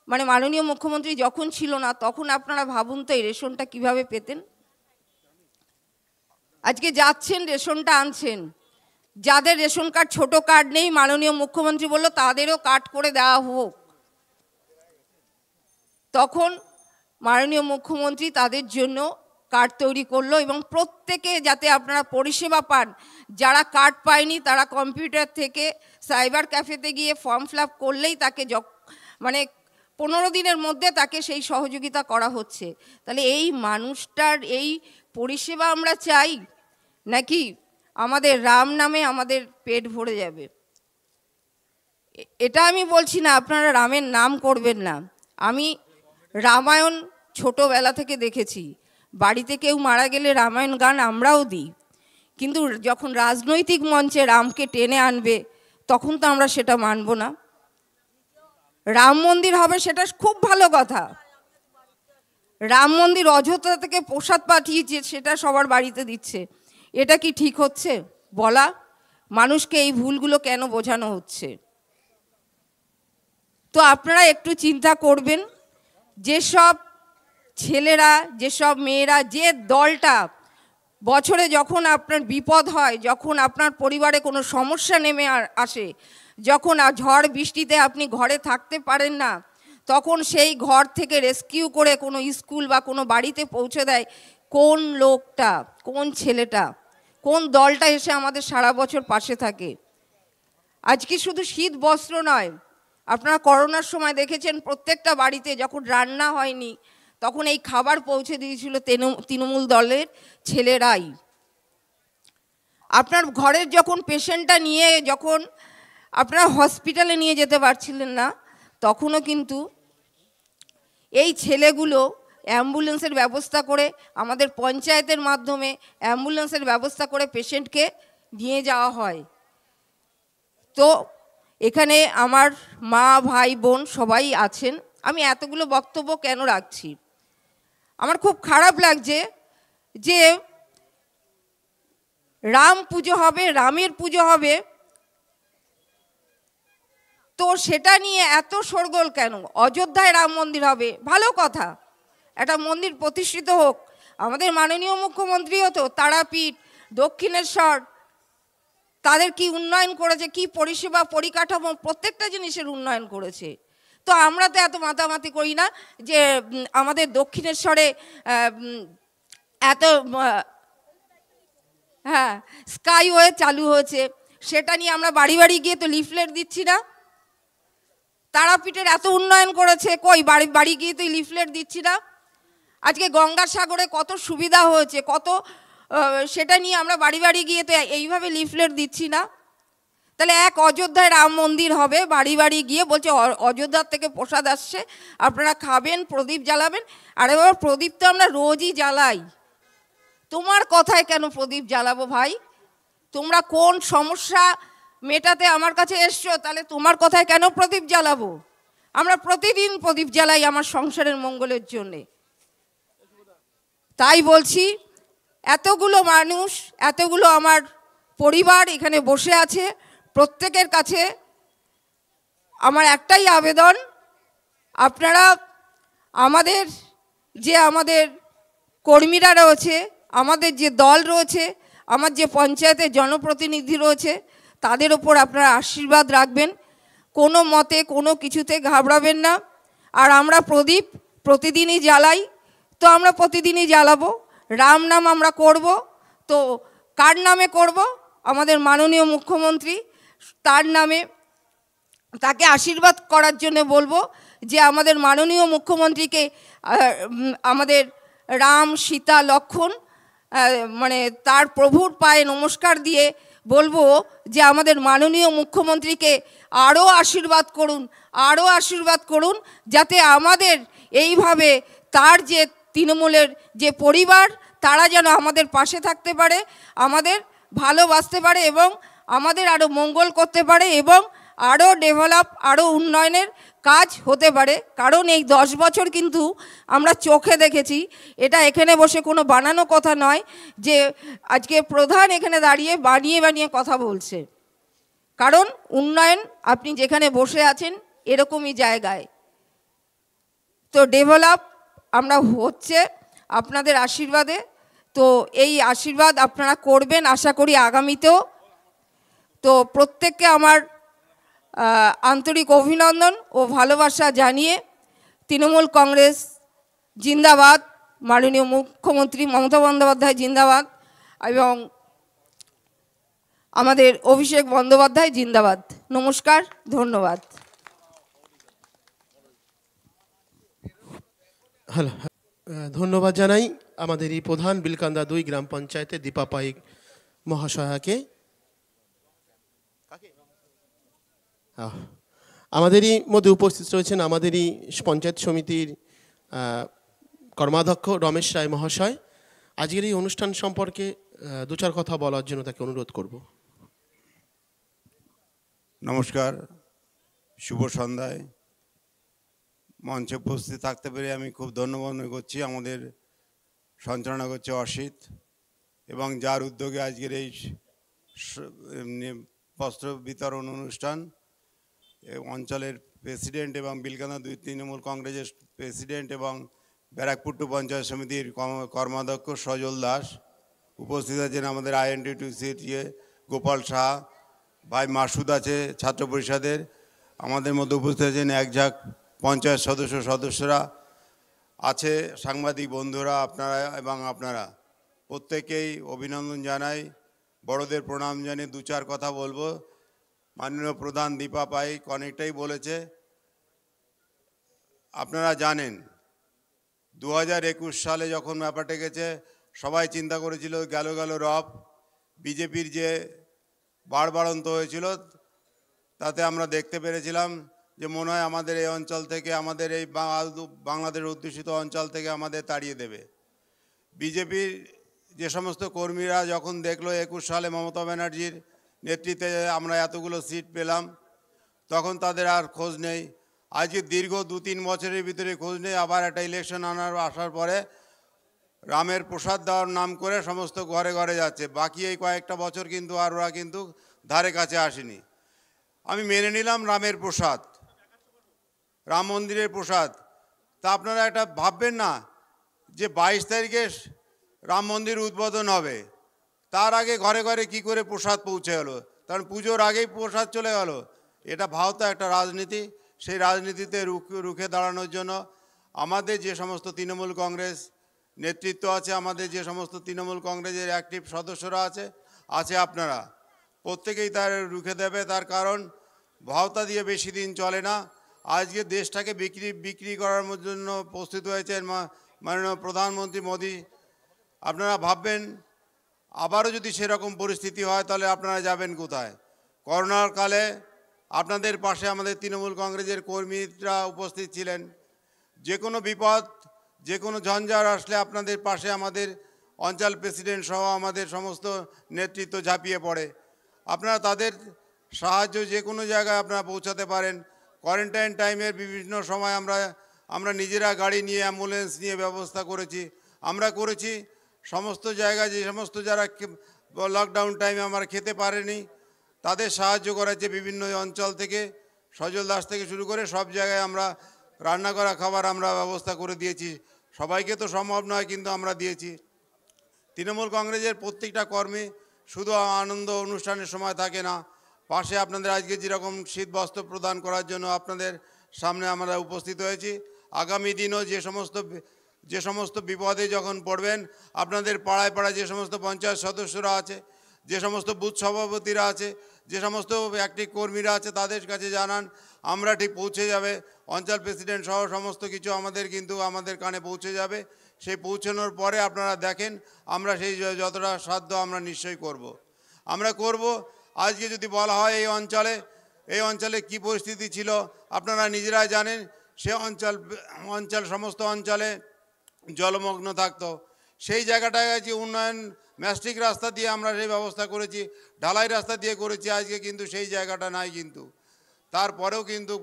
S3: মানে মাননীয় মুখ্যমন্ত্রী যখন ছিল না, তখন আপনারা ভাবুন তো এই রেশনটা কিভাবে পেতেন। আজকে যাচ্ছেন রেশনটা আনছেন, যাদের রেশন কার্ড ছোট কার্ড নেই, মাননীয় মুখ্যমন্ত্রী বলল তাদেরও কার্ড করে দেওয়া হোক। তখন মাননীয় মুখ্যমন্ত্রী তাদের জন্য কার্ড তৈরি করলো, এবং প্রত্যেকে যাতে আপনারা পরিষেবা পান, যারা কার্ড পায়নি তারা কম্পিউটার থেকে সাইবার ক্যাফেতে গিয়ে ফর্ম ফিল আপ করলেই তাকে মানে 15 দিনের মধ্যে তাকে সেই সহযোগিতা করা হচ্ছে। তাহলে এই মানুষটার এই পরিষেবা আমরা চাই, নাকি আমাদের রাম নামে আমাদের পেট ভরে যাবে? এটা আমি বলছি না আপনারা রামের নাম করবেন না। আমি রামায়ণ ছোটোবেলা থেকে দেখেছি, বাড়িতে কেউ মারা গেলে রামায়ণ গান আমরাও দিই, কিন্তু যখন রাজনৈতিক মঞ্চে রামকে টেনে আনবে তখন তো আমরা সেটা মানব না। রাম মন্দির হবে সেটা খুব ভালো কথা, রাম মন্দির অযোধ্যা থেকে প্রসাদ পাঠিয়েছে সেটা সবার বাড়িতে দিচ্ছে, এটা কি ঠিক হচ্ছে বলা? মানুষকে এই ভুলগুলো কেন বোঝানো হচ্ছে? তো আপনারা একটু চিন্তা করবেন, যেসব ছেলেরা যেসব মেয়েরা যে দলটা বছরে যখন আপনার বিপদ হয়, যখন আপনার পরিবারে কোনো সমস্যা নেমে আসে, যখন ঝড় বৃষ্টিতে আপনি ঘরে থাকতে পারেন না, তখন সেই ঘর থেকে রেস্কিউ করে কোনো স্কুল বা কোনো বাড়িতে পৌঁছে দেয় কোন লোকটা, কোন ছেলেটা, কোন দলটা এসে আমাদের সারা বছর পাশে থাকে। আজকে শুধু শীত বস্ত্র নয়, আপনারা করোনার সময় দেখেছেন প্রত্যেকটা বাড়িতে যখন রান্না হয়নি তখন এই খাবার পৌঁছে দিয়েছিল তৃণমূল দলের ছেলেরাই। আপনার ঘরের যখন পেশেন্টটা নিয়ে যখন আপনারা হসপিটালে নিয়ে যেতে পারছিলেন না, তখনও কিন্তু এই ছেলেগুলো অ্যাম্বুলেন্সের ব্যবস্থা করে, আমাদের পঞ্চায়েতের মাধ্যমে অ্যাম্বুলেন্সের ব্যবস্থা করে পেশেন্টকে নিয়ে যাওয়া হয়। তো এখানে আমার মা ভাই বোন সবাই আছেন, আমি এতগুলো বক্তব্য কেন রাখছি, আমার খুব খারাপ লাগছে যে রাম পুজো হবে, রামের পুজো হবে, তো সেটা নিয়ে এত শোরগোল কেন? অযোধ্যায় রাম মন্দির হবে, ভালো কথা, একটা মন্দির প্রতিষ্ঠিত হোক। আমাদের মাননীয় মুখ্যমন্ত্রীও তো তারাপীঠ, দক্ষিণেশ্বর, তাদের কি উন্নয়ন করেছে, কি পরিষেবা পরিকাঠামো, প্রত্যেকটা জিনিসের উন্নয়ন করেছে। তো আমরা তো এত মাতামাতি করি না যে আমাদের দক্ষিণেশ্বরে এত হ্যাঁ স্কাইওয়ে চালু হয়েছে, সেটা নিয়ে আমরা বাড়ি বাড়ি গিয়ে তো লিফলেট দিচ্ছি না? তারাপীঠের এত উন্নয়ন করেছে, কই বাড়ি বাড়ি গিয়ে তো লিফলেট দিচ্ছি না? আজকে গঙ্গাসাগরে কত সুবিধা হয়েছে, কত সেটা নিয়ে আমরা বাড়ি বাড়ি গিয়ে তো এইভাবে লিফলেট দিচ্ছি না? তাহলে এক অযোধ্যায় রাম মন্দির হবে, বাড়ি বাড়ি গিয়ে বলছে অযোধ্যার থেকে প্রসাদ আসছে, আপনারা খাবেন, প্রদীপ জ্বালাবেন। আরে বাবা, প্রদীপ তো আমরা রোজই জ্বালাই, তোমার কথায় কেন প্রদীপ জ্বালাবো ভাই? তোমরা কোন সমস্যা মেটাতে আমার কাছে এসছো, তাহলে তোমার কথায় কেন প্রদীপ জ্বালাবো? আমরা প্রতিদিন প্রদীপ জ্বালাই আমার সংসারের মঙ্গলের জন্যে। তাই বলছি, এতগুলো মানুষ, এতগুলো আমার পরিবার এখানে বসে আছে, প্রত্যেকের কাছে আমার একটাই আবেদন, আপনারা আমাদের আমাদের কর্মীরা রয়েছে, আমাদের যে দল রয়েছে, আমার যে পঞ্চায়েতের জনপ্রতিনিধি রয়েছে, তাদের ওপর আপনারা আশীর্বাদ রাখবেন, কোনো মতে কোনো কিছুতে ঘাবড়াবেন না। আর আমরা প্রদীপ প্রতিদিনই জ্বালাই, তো আমরা প্রতিদিনই জ্বালাবো। রাম নাম আমরা করব, তো কার নামে করব? আমাদের মাননীয় মুখ্যমন্ত্রী, তার নামে তাকে আশীর্বাদ করার জন্য বলবো যে আমাদের মাননীয় মুখ্যমন্ত্রীকে আমাদের রাম সীতা লক্ষ্মণ মানে তার প্রভুর পায়ে নমস্কার দিয়ে বলবো যে আমাদের মাননীয় মুখ্যমন্ত্রীকে আরও আশীর্বাদ করুন, আরও আশীর্বাদ করুন, যাতে আমাদের এইভাবে তার যে তৃণমূলের যে পরিবার, তারা যেন আমাদের পাশে থাকতে পারে, আমাদের ভালোবাসতে পারে এবং আমাদের আরও মঙ্গল করতে পারে এবং আরও ডেভেলপ, আরও উন্নয়নের কাজ হতে পারে। কারণ এই 10 বছর কিন্তু আমরা চোখে দেখেছি, এটা এখানে বসে কোনো বানানো কথা নয় যে আজকে প্রধান এখানে দাঁড়িয়ে বানিয়ে বানিয়ে কথা বলছে। কারণ উন্নয়ন আপনি যেখানে বসে আছেন এরকমই জায়গায়, তো ডেভেলপ আমরা হচ্ছে আপনাদের আশীর্বাদে। তো এই আশীর্বাদ আপনারা করবেন আশা করি আগামীতেও। তো প্রত্যেককে আমার আন্তরিক অভিনন্দন ও ভালোবাসা জানিয়ে তৃণমূল কংগ্রেস জিন্দাবাদ, মাননীয় মুখ্যমন্ত্রী মমতা বন্দ্যোপাধ্যায় জিন্দাবাদ এবং আমাদের অভিষেক বন্দ্যোপাধ্যায় জিন্দাবাদ। নমস্কার, ধন্যবাদ।
S2: হ্যালো, ধন্যবাদ জানাই আমাদের এই প্রধান বিলকান্দা 2 গ্রাম পঞ্চায়েতের দীপা পাইক মহাশয়াকে। আমাদেরই মধ্যে উপস্থিত রয়েছেন আমাদেরই পঞ্চায়েত সমিতির কর্মাধ্যক্ষ রমেশ রায় মহাশয়। আজকের এই অনুষ্ঠান সম্পর্কে 2-4 কথা বলার জন্য তাকে অনুরোধ করব।
S4: নমস্কার, শুভ সন্ধ্যায়। মঞ্চে উপস্থিত থাকতে পেরে আমি খুব ধন্যবাদ করছি। আমাদের সঞ্চালনা করছে অসিত এবং যার উদ্যোগে আজকের এই বস্ত্র বিতরণ অনুষ্ঠান, অঞ্চলের প্রেসিডেন্ট এবং বিলকান্দা 2 তৃণমূল কংগ্রেসের প্রেসিডেন্ট এবং ব্যারাকপুর 2 পঞ্চায়েত সমিতির কর্মাধ্যক্ষ সজল দাস, উপস্থিত আছেন আমাদের INTTUC গোপাল শাহ, ভাই মাসুদ আছে ছাত্র পরিষদের, আমাদের মধ্যে উপস্থিত আছেন এক ঝাঁক পঞ্চায়েত সদস্যরা আছে, সাংবাদিক বন্ধুরা আপনারা এবং আপনারা প্রত্যেকেই অভিনন্দন জানাই, বড়দের প্রণাম জানিয়ে 2-4 কথা বলবো। মাননীয় প্রধান দীপা পাইক অনেকটাই বলেছে। আপনারা জানেন 2021 সালে যখন ব্যাপারটা গেছে, সবাই চিন্তা করেছিল গেল রব, বিজেপির যে বাড়বাড়ন্ত হয়েছিল তাতে আমরা দেখতে পেরেছিলাম যে মনে হয় আমাদের এই অঞ্চল থেকে, আমাদের এই বাংলাদেশ অধ্যুষিত অঞ্চল থেকে আমাদের তাড়িয়ে দেবে। বিজেপির যে সমস্ত কর্মীরা যখন দেখলো 21 সালে মমতা ব্যানার্জির নেতৃত্বে আমরা এতগুলো সিট পেলাম, তখন তাদের আর খোঁজ নেই। আজকে দীর্ঘ 2-3 বছরের ভিতরে খোঁজ নেই। আবার একটা ইলেকশন আসার পরে রামের প্রসাদ দেওয়ার নাম করে সমস্ত ঘরে ঘরে যাচ্ছে। বাকি এই কয়েকটা বছর কিন্তু আর ওরা কিন্তু ধারে কাছে আসেনি। আমি মেনে নিলাম রামের প্রসাদ, রাম মন্দিরের প্রসাদ, তা আপনারা একটা ভাববেন না যে 22 তারিখে রাম মন্দির উদ্বোধন হবে, তার আগে ঘরে ঘরে কি করে প্রসাদ পৌঁছে গেল, কারণ পুজোর আগেই প্রসাদ চলে গেল। এটা ভাবতো একটা রাজনীতি। সেই রাজনীতিতে রুখে দাঁড়ানোর জন্য আমাদের যে সমস্ত তৃণমূল কংগ্রেস নেতৃত্ব আছে, আমাদের যে সমস্ত তৃণমূল কংগ্রেসের অ্যাক্টিভ সদস্যরা আছে আপনারা প্রত্যেকেই তার রুখে দেবে। তার কারণ ভাওতা দিয়ে বেশি দিন চলে না। আজকে দেশটাকে বিক্রি করার জন্য প্রস্তুত হয়েছেন মাননীয় প্রধানমন্ত্রী মোদী। আপনারা ভাববেন আবারও যদি সেরকম পরিস্থিতি হয় তাহলে আপনারা যাবেন কোথায়? করোনার কালে আপনাদের পাশে আমাদের তৃণমূল কংগ্রেসের কর্মীরা উপস্থিত ছিলেন। যে কোনো বিপদ, যে কোনো ঝঞ্ঝাট আসলে আপনাদের পাশে আমাদের অঞ্চল প্রেসিডেন্ট সহ আমাদের সমস্ত নেতৃত্ব ঝাঁপিয়ে পড়ে। আপনারা তাদের সাহায্য যে কোনো জায়গায় আপনারা পৌঁছাতে পারেন। কোয়ারেন্টাইন টাইমের বিভিন্ন সময় আমরা নিজেরা গাড়ি নিয়ে, অ্যাম্বুলেন্স নিয়ে ব্যবস্থা করেছি। সমস্ত জায়গায় যে সমস্ত যারা লকডাউন টাইমে আমরা খেতে পারেনি তাদের সাহায্য করেছে বিভিন্ন অঞ্চল থেকে, সজল দাস থেকে শুরু করে সব জায়গায় আমরা রান্না করা খাবার আমরা ব্যবস্থা করে দিয়েছি। সবাইকে তো সম্ভব নয়, কিন্তু আমরা দিয়েছি। তৃণমূল কংগ্রেসের প্রত্যেকটা কর্মী শুধু আনন্দ অনুষ্ঠানের সময় থাকে না, পাশে আপনাদের আজকে যেরকম শীত বস্ত্র প্রদান করার জন্য আপনাদের সামনে আমরা উপস্থিত হয়েছি। আগামী দিনও যে সমস্ত বিপদে যখন পড়বেন, আপনাদের পাড়ায় পাড়ায় যে সমস্ত পঞ্চায়েত সদস্যরা আছে, যে সমস্ত বুথ সভাপতিরা আছে, যে সমস্ত অ্যাক্টিভ কর্মীরা আছে তাদের কাছে জানান, আমরা ঠিক পৌঁছে যাবে। অঞ্চল প্রেসিডেন্ট সহ সমস্ত কিছু আমাদের কানে পৌঁছে যাবে। সেই পৌঁছানোর পরে আপনারা দেখেন আমরা সেই যতটা সাধ্য আমরা নিশ্চয়ই করব। আজকে যদি বলা হয় এই অঞ্চলে কি পরিস্থিতি ছিল আপনারা নিজেরাই জানেন। সে সমস্ত অঞ্চলে জলমগ্ন থাকতো। সেই জায়গাটায় যে উন্নয়ন ম্যাস্টিক রাস্তা দিয়ে আমরা সেই ব্যবস্থা করেছি, ঢালাই রাস্তা দিয়ে করেছি, আজকে কিন্তু সেই জায়গাটা নাই। কিন্তু তারপরেও কিন্তু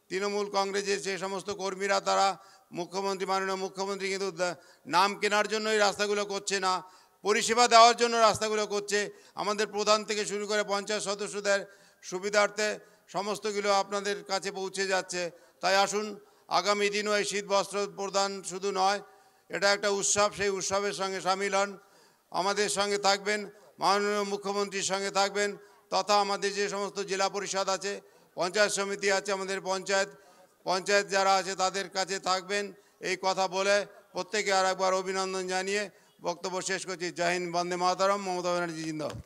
S4: তৃণমূল কংগ্রেসের সেই সমস্ত কর্মীরা তারা মাননীয় মুখ্যমন্ত্রী কিন্তু নাম কেনার জন্য এই রাস্তাগুলো করছে না, পরিষেবা দেওয়ার জন্য রাস্তাগুলো করছে। আমাদের প্রধান থেকে শুরু করে পঞ্চায়েত সদস্যদের সুবিধার্থে সমস্তগুলো আপনাদের কাছে পৌঁছে যাচ্ছে। তাই আসুন, আগামী দিনও এই শীত বস্ত্র প্রদান শুধু নয়, এটা একটা উৎসব। সেই উৎসবের সঙ্গে সামিল হন, আমাদের সঙ্গে থাকবেন, মাননীয় মুখ্যমন্ত্রীর সঙ্গে থাকবেন, তথা আমাদের যে সমস্ত জেলা পরিষদ আছে, পঞ্চায়েত সমিতি আছে, আমাদের পঞ্চায়েত যারা আছে তাদের কাছে থাকবেন। এই কথা বলে প্রত্যেকে আর একবার অভিনন্দন জানিয়ে বক্তব্য শেষ করছি। জয় হিন্দ, বন্দে মাতরম, মমতা ব্যানার্জি জিন্দাবাদ।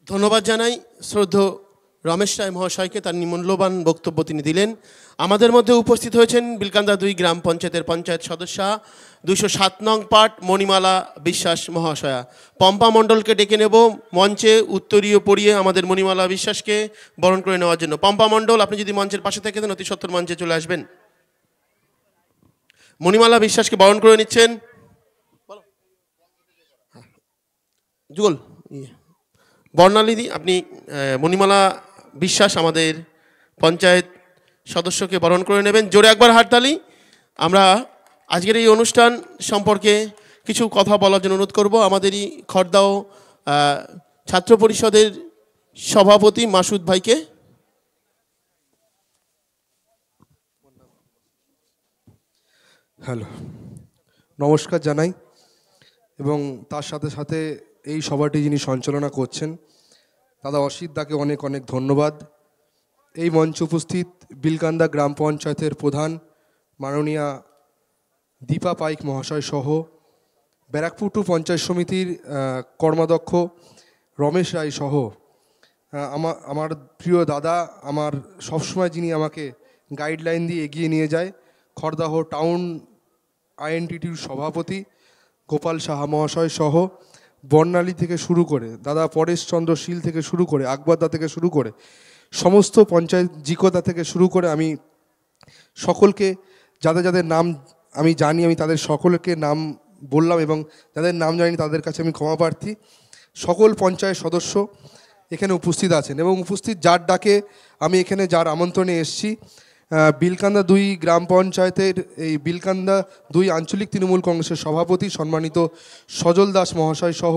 S2: ধন্যবাদ জানাই শ্রদ্ধেয় রমেশ রায় মহাশয়কে, তার মূল্যবান বক্তব্য তিনি দিলেন। আমাদের মধ্যে উপস্থিত হয়েছেন বিলকান্দা 2 গ্রাম পঞ্চায়েতের পঞ্চায়েত সদস্যা 207 নং পার্ট মণিমালা বিশ্বাস মহাশয়া। পম্পা মণ্ডলকে ডেকে নেব মঞ্চে উত্তরীয় পড়িয়ে আমাদের মণিমালা বিশ্বাসকে বরণ করে নেওয়ার জন্য। পম্পা মণ্ডল, আপনি যদি মঞ্চের পাশে থাকেন অতি সত্বর মঞ্চে চলে আসবেন। মণিমালা বিশ্বাসকে বরণ করে নিচ্ছেন যুগল বর্ণালী। আপনি মণিমালা বিশ্বাস আমাদের পঞ্চায়েত সদস্যকে বরণ করে নেবেন। জোরে একবার হাততালি। আমরা আজকের এই অনুষ্ঠান সম্পর্কে কিছু কথা বলার জন্য অনুরোধ করব আমাদেরই খড়দাও ছাত্র পরিষদের সভাপতি মাসুদ ভাইকে।
S5: হ্যালো, নমস্কার জানাই, এবং তার সাথে সাথে এই সভাটি যিনি সঞ্চালনা করছেন দাদা অসিত দাকে অনেক অনেক ধন্যবাদ। এই মঞ্চে উপস্থিত বিলকান্দা গ্রাম পঞ্চায়েতের প্রধান মাননীয়া দীপা পাইক মহাশয় সহ ব্যারাকপুর 2 পঞ্চায়েত সমিতির কর্মাধ্যক্ষ রমেশ রায় সহ আমার প্রিয় দাদা, আমার সবসময় যিনি আমাকে গাইডলাইন দিয়ে এগিয়ে নিয়ে যায়, খড়দাহ টাউন আইএনটিটির সভাপতি গোপাল সাহা মহাশয় সহ বর্ণালী থেকে শুরু করে দাদা পরেশচন্দ্র শীল থেকে শুরু করে আকবরদা থেকে শুরু করে সমস্ত পঞ্চায়েত জিকোদা থেকে শুরু করে আমি সকলকে, যাদের নাম আমি জানি আমি তাদের সকলকে নাম বললাম, এবং যাদের নাম জানি তাদের কাছে আমি ক্ষমা প্রার্থী। সকল পঞ্চায়েত সদস্য এখানে উপস্থিত আছেন, এবং উপস্থিত যার ডাকে আমি এখানে যার আমন্ত্রণে এসেছি, বিলকান্দা 2 গ্রাম পঞ্চায়েতের এই বিলকান্দা 2 আঞ্চলিক তৃণমূল কংগ্রেসের সভাপতি সম্মানিত সজল দাস মহাশয় সহ,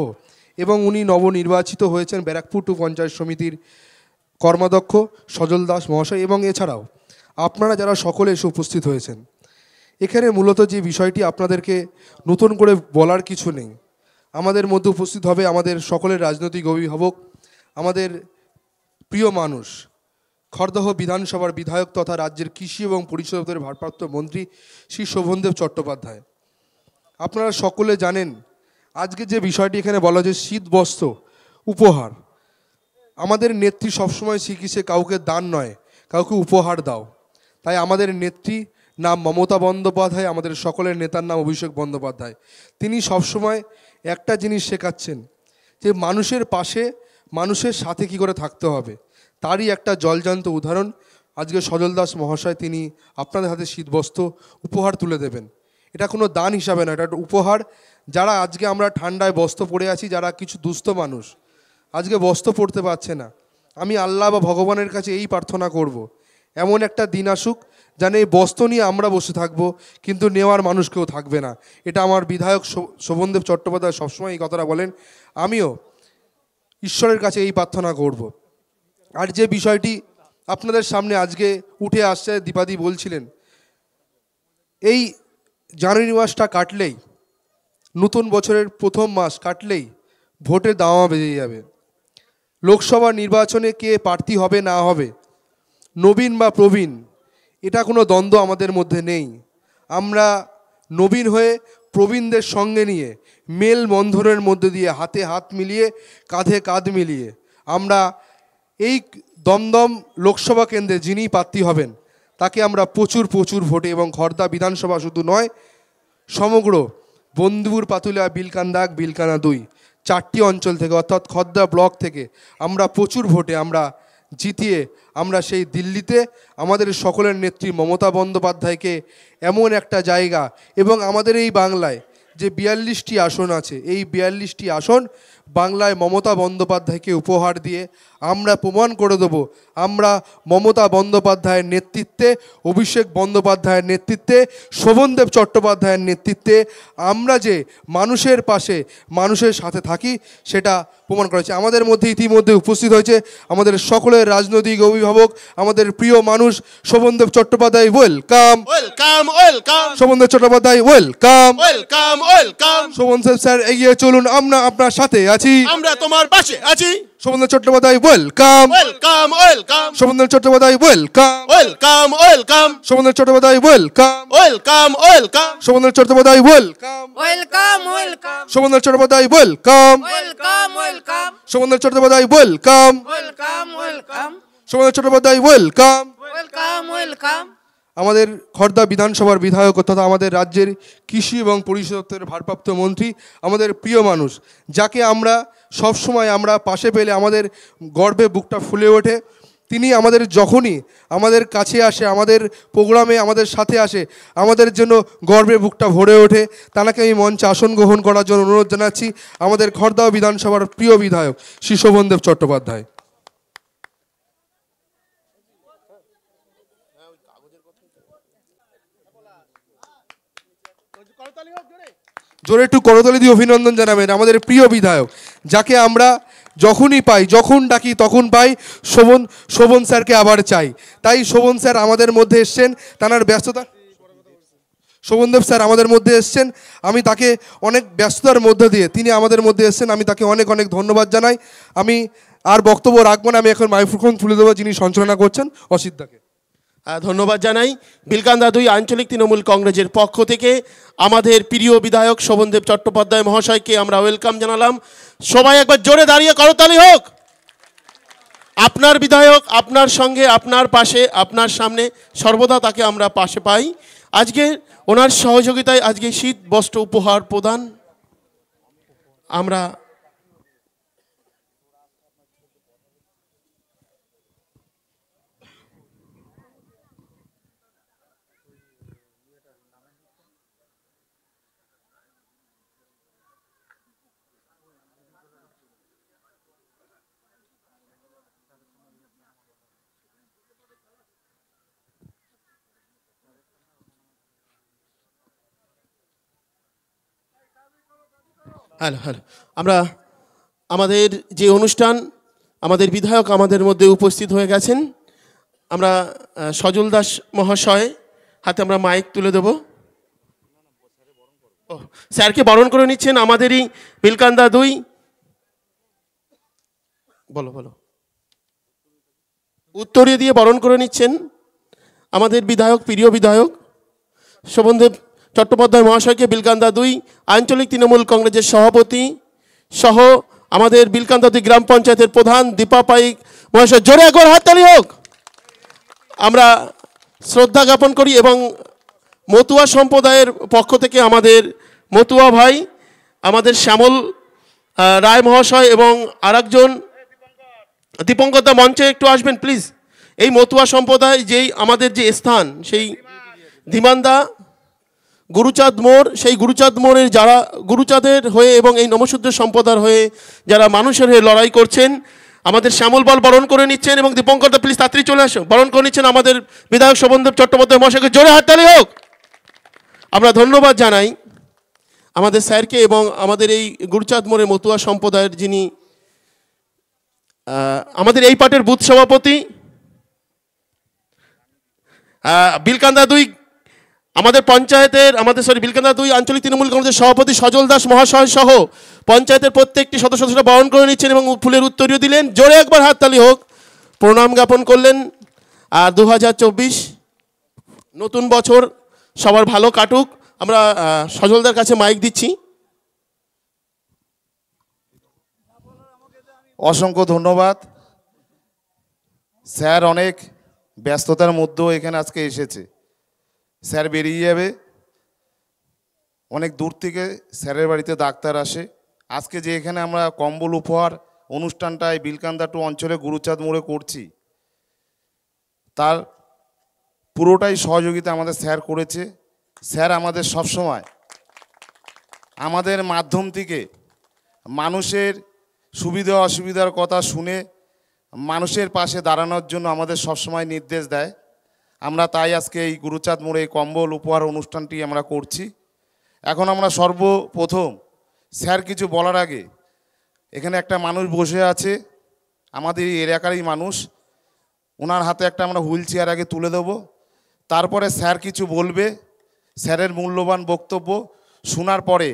S5: এবং উনি নবনির্বাচিত হয়েছেন ব্যারাকপুর 2 পঞ্চায়েত সমিতির কর্মাধ্যক্ষ সজল দাস মহাশয়, এবং এছাড়াও আপনারা যারা সকলে এসে উপস্থিত হয়েছেন। এখানে মূলত যে বিষয়টি আপনাদেরকে নতুন করে বলার কিছু নেই। আমাদের মধ্যে উপস্থিত হবে আমাদের সকলের রাজনৈতিক অভিভাবক, আমাদের প্রিয় মানুষ, খড়দহ বিধানসভার বিধায়ক তথা রাজ্যের কৃষি এবং পরিষদ দপ্তরের ভারপ্রাপ্ত মন্ত্রী শ্রী শোভনদেব চট্টোপাধ্যায়। আপনারা সকলে জানেন আজকে যে বিষয়টি এখানে বলা হয়েছে শীত বস্ত্র উপহার, আমাদের নেত্রী সবসময় শিখিয়েছে কাউকে দান নয়, কাউকে উপহার দাও। তাই আমাদের নেত্রী নাম মমতা বন্দ্যোপাধ্যায়, আমাদের সকলের নেতার নাম অভিষেক বন্দ্যোপাধ্যায়। তিনি সবসময় একটা জিনিস শেখাচ্ছেন যে মানুষের পাশে, মানুষের সাথে কি করে থাকতে হবে, তারই একটা জলজান্ত উদাহরণ আজকে সজল দাস মহাশয় তিনি আপনাদের হাতে শীতবস্ত্র উপহার তুলে দেবেন। এটা কোনো দান হিসাবে না, এটা একটা উপহার। যারা আজকে আমরা ঠান্ডায় বস্ত্র পরে আছি, যারা কিছু দুস্থ মানুষ আজকে বস্ত্র পরতে পারছে না, আমি আল্লাহ বা ভগবানের কাছে এই প্রার্থনা করব, এমন একটা দিন আসুক যেন এই বস্ত্র নিয়ে আমরা বসে থাকবো কিন্তু নেওয়ার মানুষ কেউ থাকবে না। এটা আমার বিধায়ক শোভনদেব চট্টোপাধ্যায় সবসময় এই কথাটা বলেন, আমিও ঈশ্বরের কাছে এই প্রার্থনা করব। আর যে বিষয়টি আপনাদের সামনে আজকে উঠে আসছে, দীপাদি বলছিলেন, এই জানুয়ারি মাসটা কাটলেই, নতুন বছরের প্রথম মাস কাটলেই ভোটের দাওয়া বেজে যাবে। লোকসভা নির্বাচনে কে প্রার্থী হবে না হবে, নবীন বা প্রবীণ, এটা কোনো দ্বন্দ্ব আমাদের মধ্যে নেই। আমরা নবীন হয়ে প্রবীণদের সঙ্গে নিয়ে মেল বন্ধনের মধ্যে দিয়ে হাতে হাত মিলিয়ে কাঁধে কাঁধ মিলিয়ে আমরা এই দমদম লোকসভা কেন্দ্রে যিনি প্রার্থী হবেন তাকে আমরা প্রচুর প্রচুর ভোটে, এবং খড়দা বিধানসভা শুধু নয় সমগ্র বন্ধুপুর, পাতুলিয়া, বিলকান্দা 1, বিলকানা 2 4টি অঞ্চল থেকে অর্থাৎ খড়দা ব্লক থেকে আমরা প্রচুর ভোটে আমরা জিতিয়ে আমরা সেই দিল্লিতে আমাদের সকলের নেত্রী মমতা বন্দ্যোপাধ্যায়কে এমন একটা জায়গা, এবং আমাদের এই বাংলায় যে 42টি আসন আছে, এই 42টি আসন বাংলায় মমতা বন্দ্যোপাধ্যায়কে উপহার দিয়ে আমরা প্রমাণ করে দেবো আমরা মমতা বন্দ্যোপাধ্যায়ের নেতৃত্বে, অভিষেক বন্দ্যোপাধ্যায়ের নেতৃত্বে, শোভনদেব চট্টোপাধ্যায়ের নেতৃত্বে আমরা যে মানুষের পাশে, মানুষের সাথে থাকি সেটা প্রমাণ করেছে। আমাদের মধ্যে ইতিমধ্যে উপস্থিত হয়েছে আমাদের সকলের রাজনৈতিক অভিভাবক, আমাদের প্রিয় মানুষ Sovandeb Chattopadhyay, welcome
S2: welcome welcome
S5: Sovandeb Chattopadhyay, welcome
S2: welcome welcome.
S5: Sovandeb sir এগিয়ে চলুন, আমরা আপনার সাথে আছি,
S2: আমরা তোমার পাশে আছি।
S5: Sovandeb Chattopadhyay, welcome
S2: welcome welcome
S5: Sovandeb Chattopadhyay, welcome
S2: welcome welcome
S5: Sovandeb Chattopadhyay, welcome
S2: welcome welcome
S5: Sovandeb Chattopadhyay, welcome
S3: welcome welcome
S5: Sovandeb Chattopadhyay, welcome
S3: welcome welcome
S5: Sovandeb Chattopadhyay, welcome
S3: welcome welcome
S5: Sovandeb Chattopadhyay, welcome.
S3: Welcome welcome.
S5: আমাদের খড়দা বিধানসভার বিধায়ক তথা আমাদের রাজ্যের কৃষি এবং পরিষদ দপ্তরের ভারপ্রাপ্ত মন্ত্রী, আমাদের প্রিয় মানুষ, যাকে আমরা সবসময় আমরা পাশে পেলে আমাদের গর্বে বুকটা ফুলে ওঠে। তিনি আমাদের যখনই আমাদের কাছে আসে, আমাদের প্রোগ্রামে আমাদের সাথে আসে, আমাদের জন্য গর্বে বুকটা ভরে ওঠে। তাকে আমি মঞ্চে আসন গ্রহণ করার জন্য অনুরোধ জানাচ্ছি আমাদের খড়দা বিধানসভার প্রিয় বিধায়ক শ্রী শোভনদেব চট্টোপাধ্যায়। জোরে একটু করতালি দিয়ে অভিনন্দন জানাবেন আমাদের প্রিয় বিধায়ক, যাকে আমরা যখনই পাই, যখন ডাকি তখন পাই, শোভন স্যারকে আবার চাই। তাই শোভন স্যার আমাদের মধ্যে এসছেন, তার ব্যস্ততা, শোভনদেব স্যার আমাদের মধ্যে এসছেন, আমি তাকে অনেক ব্যস্ততার মধ্যে দিয়ে তিনি আমাদের মধ্যে এসছেন, আমি তাকে অনেক অনেক ধন্যবাদ জানাই। আমি আর বক্তব্য রাখবো না, আমি এখন মাইক্রোফোন তুলে দেবো যিনি সঞ্চালনা করছেন, অসিতদাকে।
S2: ধন্যবাদ জানাই। বিলকান্দা 2 আঞ্চলিক তৃণমূল কংগ্রেসের পক্ষ থেকে আমাদের প্রিয় বিধায়ক শোভনদেব চট্টোপাধ্যায় মহাশয়কে আমরা ওয়েলকাম জানালাম। সবাই একবার জোরে দাঁড়িয়ে করতালি হোক। আপনার বিধায়ক আপনার সঙ্গে, আপনার পাশে, আপনার সামনে সর্বদা তাকে আমরা পাশে পাই। আজকে ওনার সহযোগিতায় আজকে শীত বস্ত্র উপহার প্রদান আমরা আমরা আমাদের যে অনুষ্ঠান, আমাদের বিধায়ক আমাদের মধ্যে উপস্থিত হয়ে গেছেন। আমরা সজল দাস মহাশয় হাতে আমরা মাইক তুলে দেব। স্যারকে বরণ করে নিচ্ছেন আমাদেরই বিলকান্দা 2। বলো বলো। উত্তরীয় দিয়ে বরণ করে নিচ্ছেন আমাদের বিধায়ক, প্রিয় বিধায়ক শোভনদেব চট্টোপাধ্যায় মহাশয়কে, বিলকান্দা 2 আঞ্চলিক তৃণমূল কংগ্রেসের সভাপতি সহ আমাদের বিলকান্দা 2 গ্রাম পঞ্চায়েতের প্রধান দীপা পাইক মহাশয়। জোরে একবার হাততালি হোক। আমরা শ্রদ্ধা জ্ঞাপন করি এবং মতুয়া সম্প্রদায়ের পক্ষ থেকে আমাদের মতুয়া ভাই আমাদের শ্যামল রায় মহাশয় এবং আরেকজন দীপঙ্কর দা মঞ্চে একটু আসবেন প্লিজ। এই মতুয়া সম্প্রদায় যেই আমাদের যে স্থান, সেই ধীমানদা গুরুচাঁদ মোড়, সেই গুরুচাঁদ মোড়ের যারা গুরুচাঁদের হয়ে এবং এই নমশূদ্র সম্প্রদায়ের হয়ে যারা মানুষের হয়ে লড়াই করছেন, আমাদের শ্যামল বল বরণ করে নিচ্ছেন এবং দীপঙ্কর দা প্লিজ তাড়াতাড়ি চলে আসো, বরণ করে নিচ্ছেন আমাদের বিধায়ক শোভনদেব চট্টোপাধ্যায় মহাশয়কে। জোরে হাততালি হোক। আমরা ধন্যবাদ জানাই আমাদের স্যারকে এবং আমাদের এই গুরুচাঁদ মোড়ের মতুয়া সম্প্রদায়ের যিনি আমাদের এই পার্টের বুথ সভাপতি, বিলকান্দা 2 আমাদের পঞ্চায়েতের বিলকান্দা 2 আঞ্চলিক তৃণমূল কংগ্রেসের সভাপতি সজল দাস মহাশয় সহ পঞ্চায়েতের প্রত্যেকটি সদস্যরা বরণ করে নিচ্ছেন এবং ফুলের উত্তরীয় দিলেন। জোরে একবার হাততালি হোক। প্রণাম জ্ঞাপন করলেন। আর 2024 নতুন বছর সবার ভালো কাটুক। আমরা সজলদার কাছে মাইক দিচ্ছি।
S1: অসংখ্য ধন্যবাদ। স্যার অনেক ব্যস্ততার মধ্যেও এখানে আজকে এসেছে। স্যার বেরিয়ে যাবে, অনেক দূর থেকে স্যারের বাড়িতে ডাক্তার আসে। আজকে যে এখানে আমরা কম্বল উপহার অনুষ্ঠানটায় বিলকান্দা 2 অঞ্চলে গুরুচাঁদ মোড়ে করছি, তার পুরোটাই সহযোগিতা আমাদের স্যার করেছে। স্যার আমাদের সবসময় আমাদের মাধ্যম থেকে মানুষের সুবিধা অসুবিধার কথা শুনে মানুষের পাশে দাঁড়ানোর জন্য আমাদের সবসময় নির্দেশ দেয়। আমরা তাই আজকে এই গুরুচাঁদ মোড়ে এই কম্বল উপহার অনুষ্ঠানটি আমরা করছি। এখন আমরা সর্বপ্রথম স্যার কিছু বলার আগে এখানে একটা মানুষ বসে আছে, আমাদের এই এলাকারই মানুষ, ওনার হাতে একটা আমরা হুইল চেয়ার আগে তুলে দেব। তারপরে স্যার কিছু বলবে, স্যারের মূল্যবান বক্তব্য শোনার পরে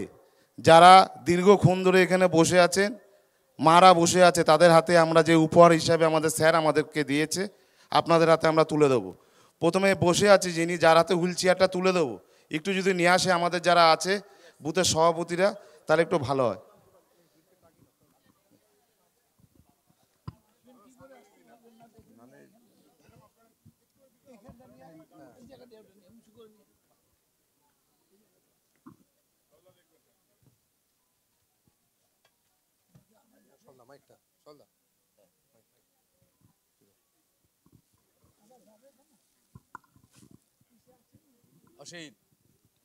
S1: যারা দীর্ঘক্ষণ ধরে এখানে বসে আছেন, মারা বসে আছে, তাদের হাতে আমরা যে উপহার হিসাবে আমাদের স্যার আমাদেরকে দিয়েছে আপনাদের হাতে আমরা তুলে দেবো। প্রথমে বসে আছে যিনি, যার হাতে হুইল চেয়ারটা তুলে দেবো, একটু যদি নিয়ে আসে আমাদের যারা আছে বুথের সভাপতিরা, তাহলে একটু ভালো হয়।
S6: অসিত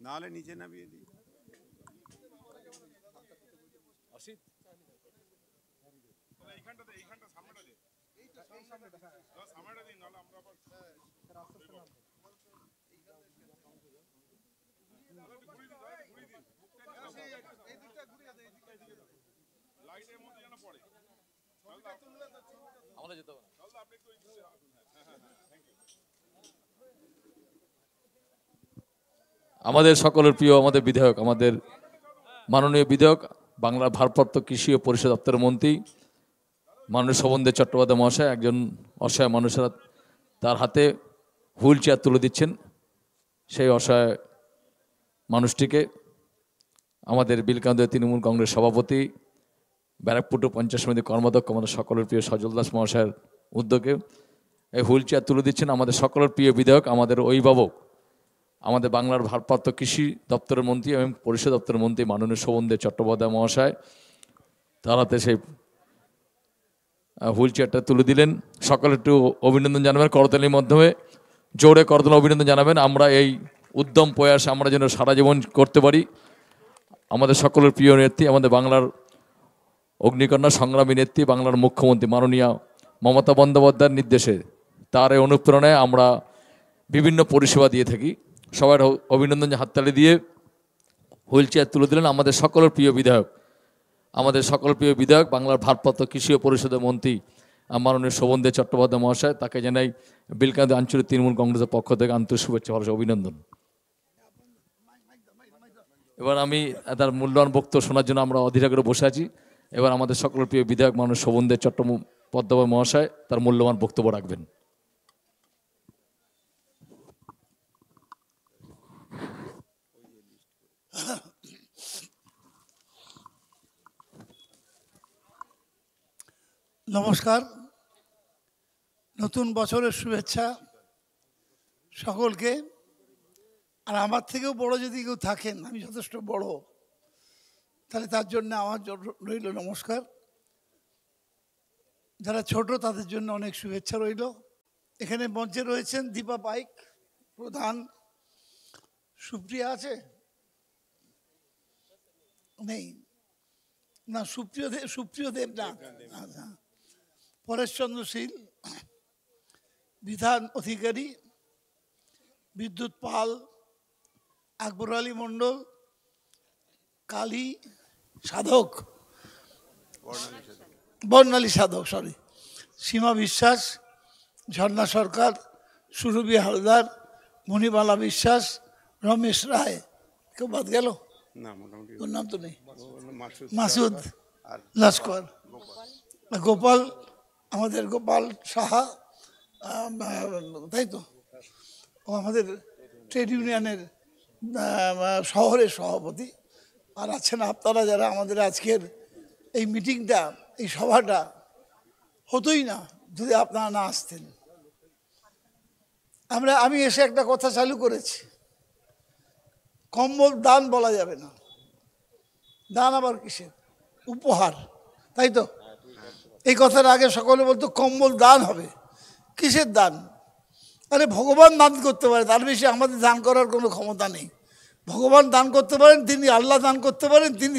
S4: নাহলে নিচে নামিয়ে দিই।
S6: অসিত আমাদের যেতে হবে না। আমাদের সকলের প্রিয় আমাদের বিধায়ক, আমাদের মাননীয় বিধায়ক, বাংলার ভারপ্রাপ্ত কৃষি ও পরিষদ দপ্তরের মন্ত্রী মাননীয় শোভনদেব চট্টোপাধ্যায় মহাশয় একজন অসহায় মানুষেরা তার হাতে হুইল চেয়ার তুলে দিচ্ছেন। সেই অসহায় মানুষটিকে আমাদের বিলকান্দা তৃণমূল কংগ্রেস সভাপতি, ব্যারাকপুর পঞ্চায়েত সমিতি কর্মাধ্যক্ষ আমাদের সকলের প্রিয় সজল দাস মহাশয়ের উদ্যোগে এই হুইল চেয়ার তুলে দিচ্ছেন আমাদের সকলের প্রিয় বিধায়ক, আমাদের অভিভাবক, আমাদের বাংলার ভারপ্রাপ্ত কৃষি দপ্তরের মন্ত্রী এবং পরিষদ দপ্তরের মন্ত্রী মাননীয় শোভনদেব চট্টোপাধ্যায় মহাশয়। তার হাতে সেই হুইল চেয়ারটা তুলে দিলেন। সকলে একটু অভিনন্দন জানাবেন করতালির মাধ্যমে, জোরে করতালি অভিনন্দন জানাবেন। আমরা এই উদ্যম প্রয়াস আমরা যেন সারা জীবন করতে পারি। আমাদের সকলের প্রিয় নেত্রী, আমাদের বাংলার অগ্নিকন্যা সংগ্রামী নেত্রী, বাংলার মুখ্যমন্ত্রী মাননীয় মমতা বন্দ্যোপাধ্যায়ের নির্দেশে, তার এই অনুপ্রেরণায় আমরা বিভিন্ন পরিষেবা দিয়ে থাকি। সবার অভিনন্দন হাততালি দিয়ে হুইল চেয়ার তুলে দিলেন আমাদের সকলের প্রিয় বিধায়ক, আমাদের সকল প্রিয় বিধায়ক, বাংলার ভারপ্রাপ্ত কৃষি ও পরিষদের মন্ত্রী মাননীয় শোভনদেব চট্টোপাধ্যায় মহাশয়। তাকে জানাই বিলকান্দা আঞ্চলিক তৃণমূল কংগ্রেসের পক্ষ থেকে আন্তরিক শুভেচ্ছা, ভালোবাসা, অভিনন্দন। এবার আমি তার মূল্যবান বক্তব্য শোনার জন্য আমরা অধীর করে বসে আছি। এবার আমাদের সকলের প্রিয় বিধায়ক মাননীয় শোভনদেব চট্টোপাধ্যায় মহাশয় তার মূল্যবান বক্তব্য রাখবেন।
S7: নমস্কার, নতুন বছরের শুভেচ্ছা সকলকে। আর আমার থেকেও বড় যদি কেউ থাকেন, আমি যথেষ্ট বড়, তাহলে তার জন্য আমার রইল নমস্কার। যারা ছোট তাদের জন্য অনেক শুভেচ্ছা রইল। এখানে মঞ্চে রয়েছেন দীপা পাইক প্রধান, সুপ্রিয়া আছে নেই না, সুপ্রিয় দেব না, আচ্ছা, পরেশচন্দ্র শীল, বিধান অধিকারী, বিদ্যুৎ পাল, আকবর আলী মণ্ডল, কালী সাধক, বর্ণালী সাধক, সরি, সীমা বিশ্বাস, ঝর্ণা সরকার, সুরভি হালদার, মণিমালা বিশ্বাস, রমেশ রায়। কেউ বাদ গেল? তোর নাম তো নেই। মাসুদ লস্কর, গোপাল, আমাদের গোপাল সাহা, তাই তো, ও আমাদের ট্রেড ইউনিয়নের শহরের সভাপতি। আর আছেন আপনারা যারা, আমাদের আজকের এই মিটিংটা, এই সভাটা হতোই না যদি আপনারা না আসতেন। আমি এসে একটা কথা চালু করেছি, কম্বল দান বলা যাবে না। দান আবার কিসের? উপহার, তাই তো? এই কথার আগে সকলে বলতো কম্বল দান হবে, কিসের দান? আরে ভগবান দান করতে পারে, তার বেশি আমাদের দান করার কোনো ক্ষমতা নেই। ভগবান দান করতে পারেন, তিনি আল্লাহ দান করতে পারেন, তিনি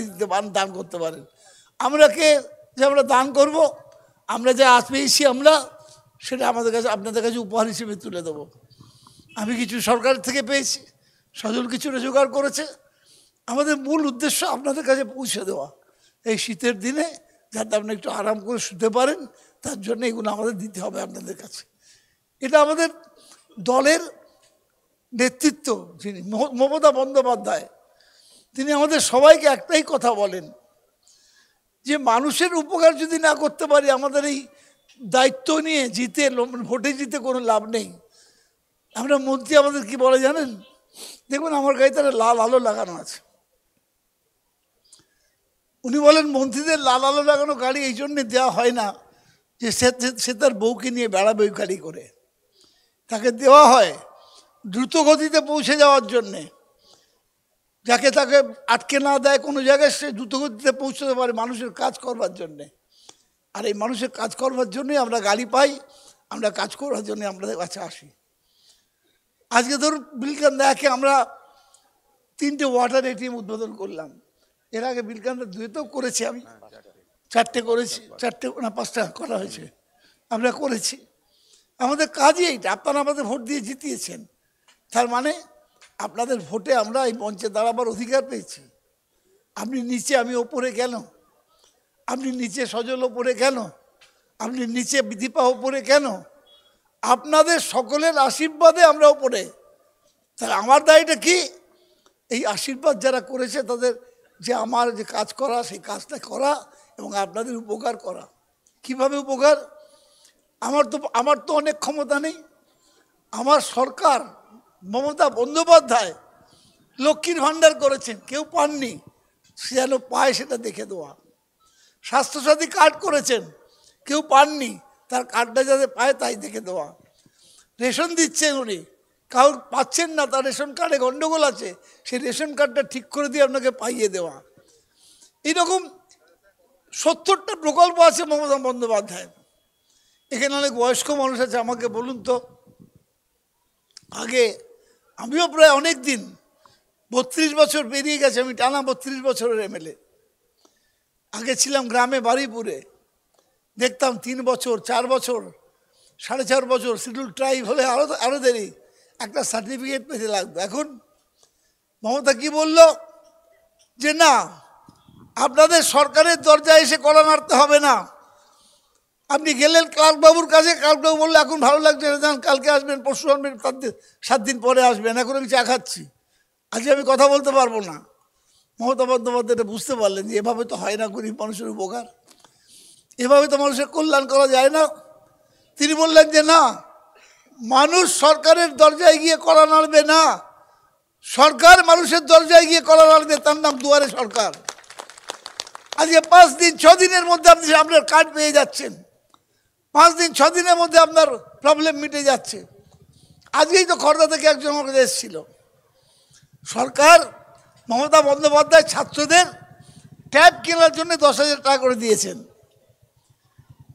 S7: দান করতে পারেন। আমরা কে যে আমরা দান করব? আমরা যা আজ পেয়েছি আমরা সেটা আমাদের কাছে, আপনাদের কাছে উপহার হিসেবে তুলে দেবো। আমি কিছু সরকার থেকে পেয়েছি, সজল কিছু রোজগার করেছে। আমাদের মূল উদ্দেশ্য আপনাদের কাছে পৌঁছে দেওয়া, এই শীতের দিনে যাতে আপনি একটু আরাম করে শুতে পারেন, তার জন্য এগুলো আমাদের দিতে হবে আপনাদের কাছে। এটা আমাদের দলের নেতৃত্ব যিনি, মমতা বন্দ্যোপাধ্যায়, তিনি আমাদের সবাইকে একটাই কথা বলেন যে মানুষের উপকার যদি না করতে পারি, আমাদের এই দায়িত্ব নিয়ে জিতে, ভোটে জিতে কোনো লাভ নেই। আমরা মন্ত্রী আমাদের কি বলে জানেন? দেখুন আমার গাড়িতে লাল আলো লাগানো আছে, উনি বলেন মন্ত্রীদের লাল আলো লাগানো গাড়ি এই জন্যে দেওয়া হয় না যে সে তার বউকে নিয়ে বেড়াবে ওই গাড়ি করে, তাকে দেওয়া হয় দ্রুত গতিতে পৌঁছে যাওয়ার জন্যে, যাকে তাকে আটকে না দেয় কোনো জায়গায়, সে দ্রুত গতিতে পৌঁছতে পারে মানুষের কাজ করবার জন্যে। আর এই মানুষের কাজ করবার জন্যই আমরা গাড়ি পাই, আমরা কাজ করার জন্য আমাদের কাছে আসি। আজকে ধরুন বিলকান্দা একে আমরা 3টে ওয়াটার এটিএম উদ্বোধন করলাম। এর আগে বিলকান্দা 2তেও করেছি, আমি 4টে করেছি, 4টে না 5টা করা হয়েছে, আমরা করেছি। আমাদের কাজই এইটা। আপনারা আমাদের ভোট দিয়ে জিতিয়েছেন, তার মানে আপনাদের ভোটে আমরা এই মঞ্চে দাঁড়াবার অধিকার পেয়েছি। আপনি নিচে, আমি ওপরে কেন? আপনি নিচে সজল ওপরে কেন? আপনি নিচে দীপা ওপরে কেন? আপনাদের সকলের আশীর্বাদে আমরা ওপরে। তাহলে আমার দায়টা কি? এই আশীর্বাদ যারা করেছে তাদের যে আমার যে কাজ করা, সেই কাজটা করা এবং আপনাদের উপকার করা। কিভাবে উপকার? আমার তো অনেক ক্ষমতা নেই। আমার সরকার মমতা বন্দ্যোপাধ্যায় লক্ষ্মীর ভাণ্ডার করেছেন, কেউ পাননি, সে যেন পায় সেটা দেখে দেওয়া। স্বাস্থ্যসাথী কার্ড করেছেন, কেউ পাননি, তার কার্ডটা যাতে পায় তাই দেখে দেওয়া। রেশন দিচ্ছেন উনি, কাউ পাচ্ছেন না, তার রেশন কার্ডে গণ্ডগোল আছে, সেই রেশন কার্ডটা ঠিক করে দিয়ে আপনাকে পাইয়ে দেওয়া। এইরকম 70টা প্রকল্প আছে মমতা বন্দ্যোপাধ্যায়। এখানে অনেক বয়স্ক মানুষ আছে, আমাকে বলুন তো, আগে আমিও প্রায় অনেক দিন, 32 বছর পেরিয়ে গেছে, আমি টানা 32 বছরের এমএলএ। আগে ছিলাম গ্রামে বারুইপুরে, দেখতাম 3 বছর, 4 বছর, 4.5 বছর শিডিউল ট্রাইব হলে আরও দেরি, একটা সার্টিফিকেট পেতে লাগতো। এখন মমতা কি বলল যে না, আপনাদের সরকারের দরজায় এসে কলা নাড়তে হবে না। আপনি গেলেন ক্লার্কবাবুর কাছে, ক্লার্কবাবু বললে এখন ভালো লাগছে না, যান কালকে আসবেন, পরশু আসবেন, 7 দিন পরে আসবেন, এখন আমি চা খাচ্ছি, আজকে আমি কথা বলতে পারবো না। মমতা বন্দ্যোপাধ্যায় বুঝতে পারলেন যে এভাবে তো হয় না গরিব মানুষের উপকার, এভাবে তো মানুষের কল্যাণ করা যায় না। তিনি বললেন যে না, মানুষ সরকারের দরজায় গিয়ে কলা নাড়বে না, সরকার মানুষের দরজায় গিয়ে কলা নাড়বে, তার নাম দুয়ারে সরকার। আজকে 5 দিন 6 দিনের মধ্যে আপনি আপনার কার্ড পেয়ে যাচ্ছেন। 5 দিন 6 দিনের মধ্যে আপনার প্রবলেম মিটে যাচ্ছে। আজকেই তো খড়দা থেকে একজন আমার কাছে এসেছিল, সরকার মমতা বন্দ্যোপাধ্যায় ছাত্রদের ট্যাব কেনার জন্য 10,000 টাকা করে দিয়েছেন।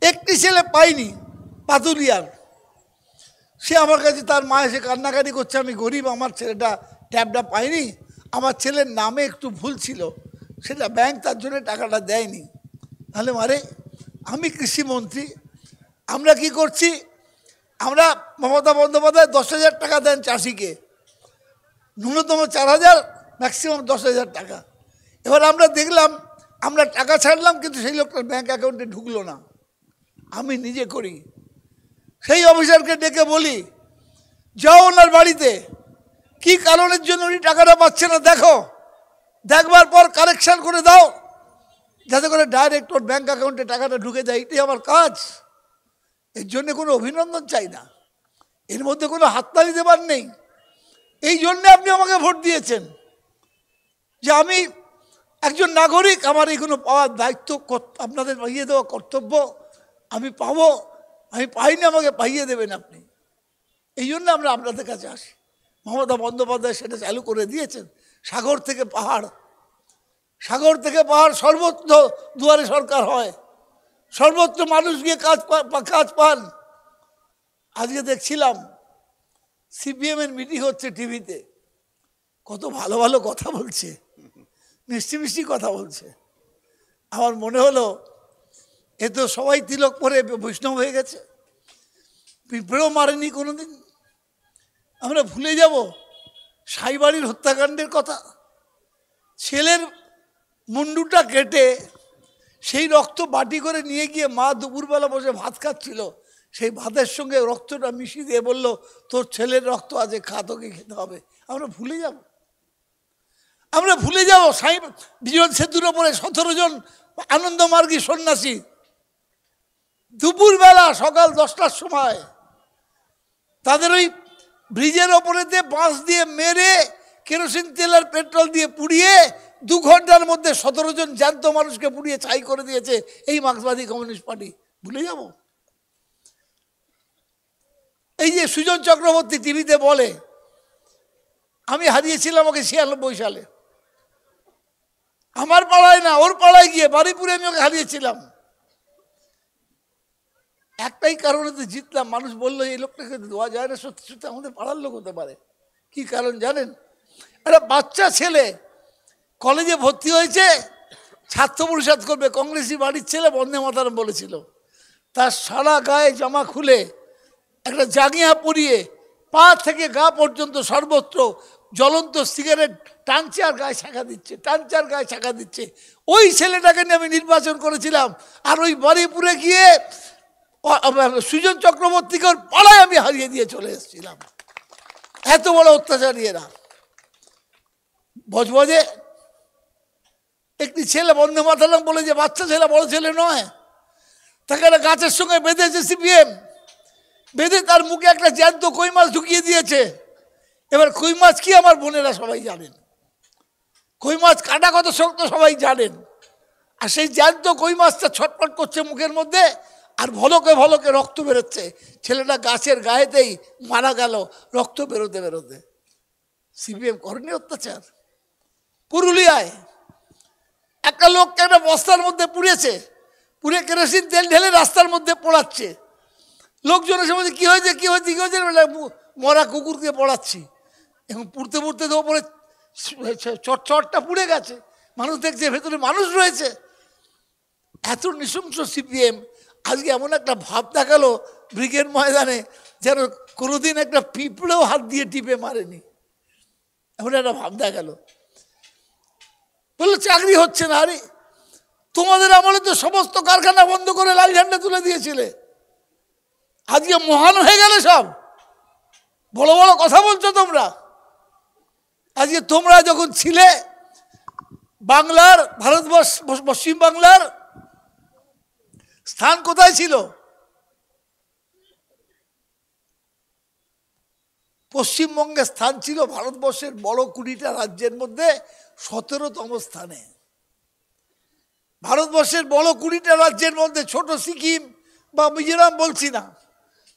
S7: একটি ছেলে পাইনি পাতুলিয়ার, সে আমার কাছে তার মা এসে কান্নাকাটি করছে, আমি গরিব, আমার ছেলেটা ট্যাবটা পাইনি, আমার ছেলের নামে একটু ভুল ছিল, সেটা ব্যাংক তার জন্য টাকাটা দেয়নি। তাহলে মারে আমি কৃষিমন্ত্রী, আমরা কি করছি, আমরা মমতা বন্দ্যোপাধ্যায় 10,000 টাকা দেন চাষিকে, ন্যূনতম 4,000, ম্যাক্সিমাম 10,000 টাকা। এবার আমরা দেখলাম, আমরা টাকা ছাড়লাম কিন্তু সেই লোকটার ব্যাংক অ্যাকাউন্টে ঢুকলো না, আমি নিজে করি। সেই অফিসারকে ডেকে বলি, যাও ওনার বাড়িতে, কি কারণের জন্য উনি টাকাটা পাচ্ছে না দেখো, দেখবার পর কারেকশন করে দাও, যাতে করে ডাইরেক্ট ওর ব্যাংক অ্যাকাউন্টে টাকাটা ঢুকে যায়। এটাই আমার কাজ, এর জন্য কোনো অভিনন্দন চাই না, এর মধ্যে কোনো হাততালি দেবার নেই। এই জন্যে আপনি আমাকে ভোট দিয়েছেন, যে আমি একজন নাগরিক, আমার এইগুলো পাওয়ার দায়িত্ব, আপনাদের পাইয়ে দেওয়া কর্তব্য, আমি পাবো, আমি পাইনি, আমাকে পাইয়ে দেবেন আপনি। এই জন্য আমরা আপনাদের কাছে আসি। মমতা বন্দ্যোপাধ্যায় সেটা চালু করে দিয়েছেন। সাগর থেকে পাহাড়, সাগর থেকে পাহাড়, সর্বত্র দুয়ারে সরকার হয়, সর্বত্র মানুষ গিয়ে কাজ পান। আজকে দেখছিলাম সিপিএমের মিটিং হচ্ছে টিভিতে, কত ভালো ভালো কথা বলছে, মিষ্টি মিষ্টি কথা বলছে। আমার মনে হলো এ তো সবাই তিলক পরে বৈষ্ণব হয়ে গেছে, পিঁপড়েও মারেনি কোনোদিন। আমরা ভুলে যাব সাইবাড়ির হত্যাকাণ্ডের কথা, ছেলের মুন্ডুটা কেটে সেই রক্ত বাটি করে নিয়ে গিয়ে মা দুপুরবেলা বসে ভাত খাচ্ছিল, সেই ভাতের সঙ্গে রক্তটা মিশিয়ে দিয়ে বলল, তোর ছেলের রক্ত আছে, খা, তোকে খেতে হবে। আমরা ভুলে যাব, আমরা ভুলে যাব বিজন সেতুর ওপরে 17 জন আনন্দমার্গী সন্ন্যাসী দুপুরবেলা সকাল 10টার সময় তাদের ওই ব্রিজের ওপরে দিয়ে বাঁশ দিয়ে মেরে কেরোসিন তেল আর পেট্রোল দিয়ে পুড়িয়ে 2 ঘন্টার মধ্যে 17 জন জ্যান্ত মানুষকে পুড়িয়ে ছাই করে দিয়েছে এই মার্ক্সবাদী কমিউনিস্ট পার্টি। ভুলে যাব? এই যে সুজন চক্রবর্তী টিভিতে বলে, আমি হারিয়েছিলাম ওকে 96 সালে, আমার পাড়ায় না, ওর পাড়ায় গিয়ে বারুইপুরে আমি ওকে হারিয়েছিলাম। একটাই কারণে তো জিতলাম, মানুষ বললো এই লোকটাকে দেওয়া যায় না, সত্যি সত্যি আমাদের পাড়ার লোক হতে পারে। কি কারণ জানেন? একটা বাচ্চা ছেলে কলেজে ভর্তি হয়েছে, ছাত্র পরিষদ করবে, কংগ্রেসি বাড়ির ছেলে, বন্দে মাতরম বলেছিল, তার সারা গায়ে জামা খুলে একটা জাঙ্গিয়া পরিয়ে পা থেকে গা পর্যন্ত সর্বত্র জ্বলন্ত সিগারেট টানছে আর গায়ে ছাঁকা দিচ্ছে, টানছে আর গায়ে ছাঁকা দিচ্ছে। ওই ছেলেটাকে নিয়ে আমি নির্বাচন করেছিলাম, আর ওই বারুইপুরে গিয়ে সুজন চক্রবর্তীকে ওর পাড়ায় আমি হারিয়ে দিয়ে চলে এসেছিলাম। এত বড় অত্যাচারী এরা। বজবজে একটি ছেলে বন্দে মাতরম বলে, যে বাচ্চা ছেলে, বড় ছেলে নয়, তাকে একটা গাছের সঙ্গে বেঁধেছে সিপিএম, বেঁধে তার মুখে একটা জ্যান্ত কই মাছ ঢুকিয়ে দিয়েছে। এবার কই মাছ কি আমার বোনেরা সবাই জানেন, কই মাছ কাটা কত শক্ত সবাই জানেন। আর সেই জ্যান্ত কই মাছটা ছটফট করছে মুখের মধ্যে, আর ভলকে ভলকে রক্ত বেরোচ্ছে। ছেলেটা গাছের গায়েতেই মারা গেল রক্ত বেরোতে বেরোতে। সিপিএম করেনি অত্যাচার? পুরুলিয়ায় একটা লোককে একটা বস্তার মধ্যে পুড়েছে, পুড়ে কেরোসিন তেল ঢেলে রাস্তার মধ্যে পোড়াচ্ছে। লোকজনের সমাজে কি হয়েছে, কি হয়েছে, কি হয়েছে, মরা কুকুরকে পড়াচ্ছি। এখন পুড়তে পুড়তে তো ওপরে চটটা পুড়ে গেছে, মানুষ দেখছে ভেতরে মানুষ রয়েছে। এত নৃশংস সিপিএম আজকে এমন একটা ভাব দেখালো ব্রিগেড ময়দানে, যেন কোনোদিন একটা পিঁপড়েও হাত দিয়ে টিপে মারেনি, এমন একটা ভাব দেখালো। বললো চাকরি হচ্ছে না। আরে তোমাদের আমলে তো সমস্ত কারখানা বন্ধ করে লাল ঝান্ডা তুলে দিয়েছিলে, আজকে মহান হয়ে গেলে সব, বড় বড় কথা বলছো তোমরা। আজকে তোমরা যখন ছিলে বাংলার, ভারতবর্ষ, পশ্চিম বাংলার স্থান কোথায় ছিল? পশ্চিমবঙ্গের স্থান ছিল ভারতবর্ষের বড় 20টা রাজ্যের মধ্যে 17তম স্থানে। ভারতবর্ষের বড় 20টা রাজ্যের মধ্যে ছোট সিকিম, বা মিজোরাম বলছি না,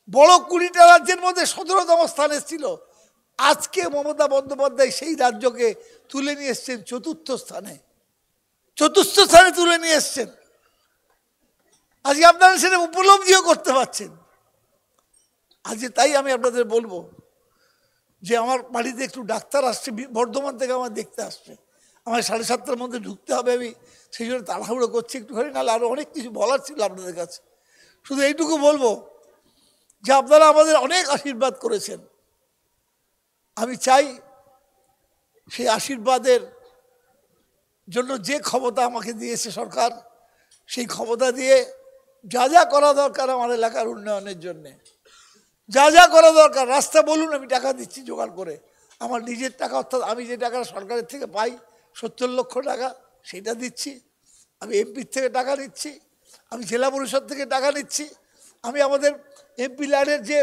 S7: বড় 20টা রাজ্যের মধ্যে 17তম স্থানে ছিল। আজকে মমতা বন্দ্যোপাধ্যায় সেই রাজ্যকে তুলে নিয়ে এসছেন চতুর্থ স্থানে তুলে নিয়ে এসছেন। আজকে আপনারা সেটা উপলব্ধিও করতে পারছেন। আজকে তাই আমি আপনাদের বলবো যে আমার বাড়িতে একটু ডাক্তার আসছে, বর্ধমান থেকে আমার দেখতে আসছে, আমার 7:30টার মধ্যে ঢুকতে হবে, আমি সেই জন্য তাড়াহুড়ো করছি একটুখানি, নাহলে আরও অনেক কিছু বলার ছিল আপনাদের কাছে। শুধু এইটুকু বলবো যে আপনারা আমাদের অনেক আশীর্বাদ করেছেন। আমি চাই সেই আশীর্বাদের জন্য যে ক্ষমতা আমাকে দিয়েছে সরকার, সেই ক্ষমতা দিয়ে যা যা করা দরকার আমার এলাকার উন্নয়নের জন্যে, যা যা করা দরকার, রাস্তা বলুন আমি টাকা দিচ্ছি জোগাড় করে, আমার নিজের টাকা, অর্থাৎ আমি যে টাকা সরকারের থেকে পাই 70 লক্ষ টাকা, সেটা দিচ্ছি। আমি এমপির থেকে টাকা নিচ্ছি, আমি জেলা পরিষদ থেকে টাকা নিচ্ছি, আমি আমাদের এমপি লাইনের যে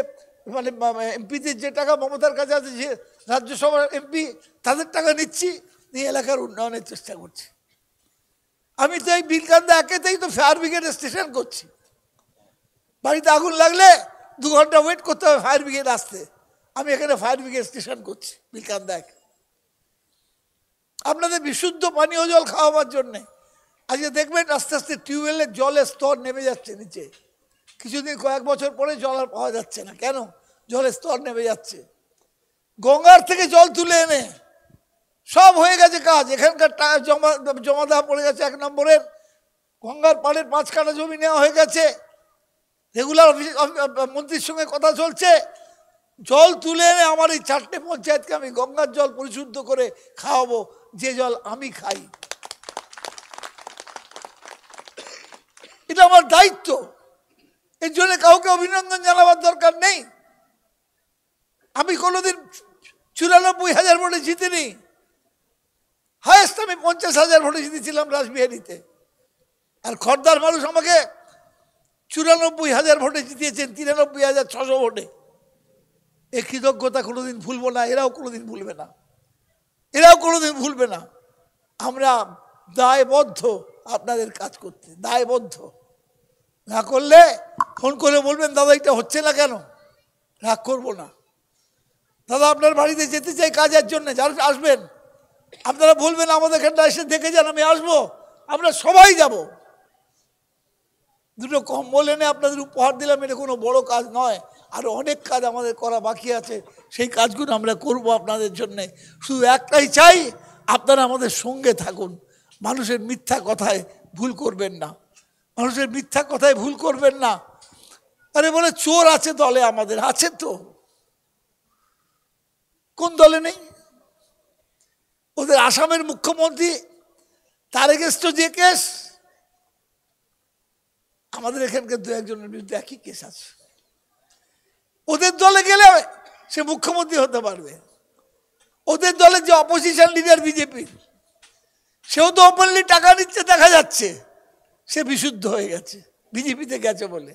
S7: মানে এমপিদের যে টাকা মমতার কাছে আছে, যে রাজ্যসভার এমপি, তাদের টাকা নিচ্ছি, নিয়ে এলাকার উন্নয়নের চেষ্টা করছি। আমি তো এই বিলকান্দা একেতেই তো ফায়ার ব্রিগেড স্টেশন করছি। বাড়িতে আগুন লাগলে 2 ঘন্টা ওয়েট করতে হবে ফায়ার ব্রিগেড আসতে, আমি এখানে ফায়ার ব্রিগেড স্টেশন করছি বিলকান্দা এক। আপনাদের বিশুদ্ধ পানীয় জল খাওয়াবার জন্যে আজকে দেখবেন আস্তে আস্তে টিউবওয়েলের জলের স্তর নেমে যাচ্ছে নিচে। কিছুদিন কয়েক বছর পরে জল আর পাওয়া যাচ্ছে না। কেন? জলের স্তর নেমে যাচ্ছে। গঙ্গার থেকে জল তুলে এনে সব হয়ে গেছে কাজ। এখানকার টাকা জমা দেওয়া পড়ে গেছে 1 নম্বরের। গঙ্গার পাড়ের 5 কাঠা জমি নেওয়া হয়ে গেছে। রেগুলার মন্ত্রীর সঙ্গে কথা চলছে, জল তুলে এনে আমার এই 4টে পঞ্চায়েতকে আমি গঙ্গার জল পরিশুদ্ধ করে খাওয়াবো, যে জল আমি খাই। এটা আমার দায়িত্ব। এর জন্য কাউকে অভিনন্দন জানাবার দরকার নেই। আমি কোনোদিন 94,000 ভোটে জিতিনি। হায়েস্ট আমি 50,000 ভোটে জিতেছিলাম রাসবিহারীতে। আর খড়দার মানুষ আমাকে 94,000 ভোটে জিতিয়েছেন, 93,600 ভোটে। এই কৃতজ্ঞতা কোনোদিন ভুলবো না, এরাও কোনোদিন ভুলবে না। আমরা দায়বদ্ধ আপনাদের কাজ করতে, দায়বদ্ধ। না করলে ফোন করে বলবেন দাদা এটা হচ্ছে না কেন, রাগ করবো না। দাদা আপনার বাড়িতে যেতে চাই কাজের জন্য, যারা আসবেন আপনারা বলবেন আমাদের এখানটা এসে দেখে যান, আমি আসবো, আমরা সবাই যাব। 2টো কম্বল এনে আপনাদের উপহার দিলাম, এটা কোনো বড় কাজ নয়। আরও অনেক কাজ আমাদের করা বাকি আছে, সেই কাজগুলো আমরা করব আপনাদের জন্যে। শুধু একটাই চাই, আপনারা আমাদের সঙ্গে থাকুন। মানুষের মিথ্যা কথায় ভুল করবেন না, আরে বলে চোর আছে দলে, আমাদের আছে তো, কোন দলে নেই? ওদের আসামের মুখ্যমন্ত্রী তার এগেন্স্ট যে কেস, আমাদের এখানকার 2-1 জনের বিরুদ্ধে একই কেস আছে। ওদের দলে গেলে সে মুখ্যমন্ত্রী হতে পারবে। ওদের দলের যে অপোজিশন লিডার বিজেপি, সেও তো ওপেনলি টাকা নিচ্ছে, দেখা যাচ্ছে সে বিশুদ্ধ হয়ে গেছে, বিজেপিতে গেছে বলে।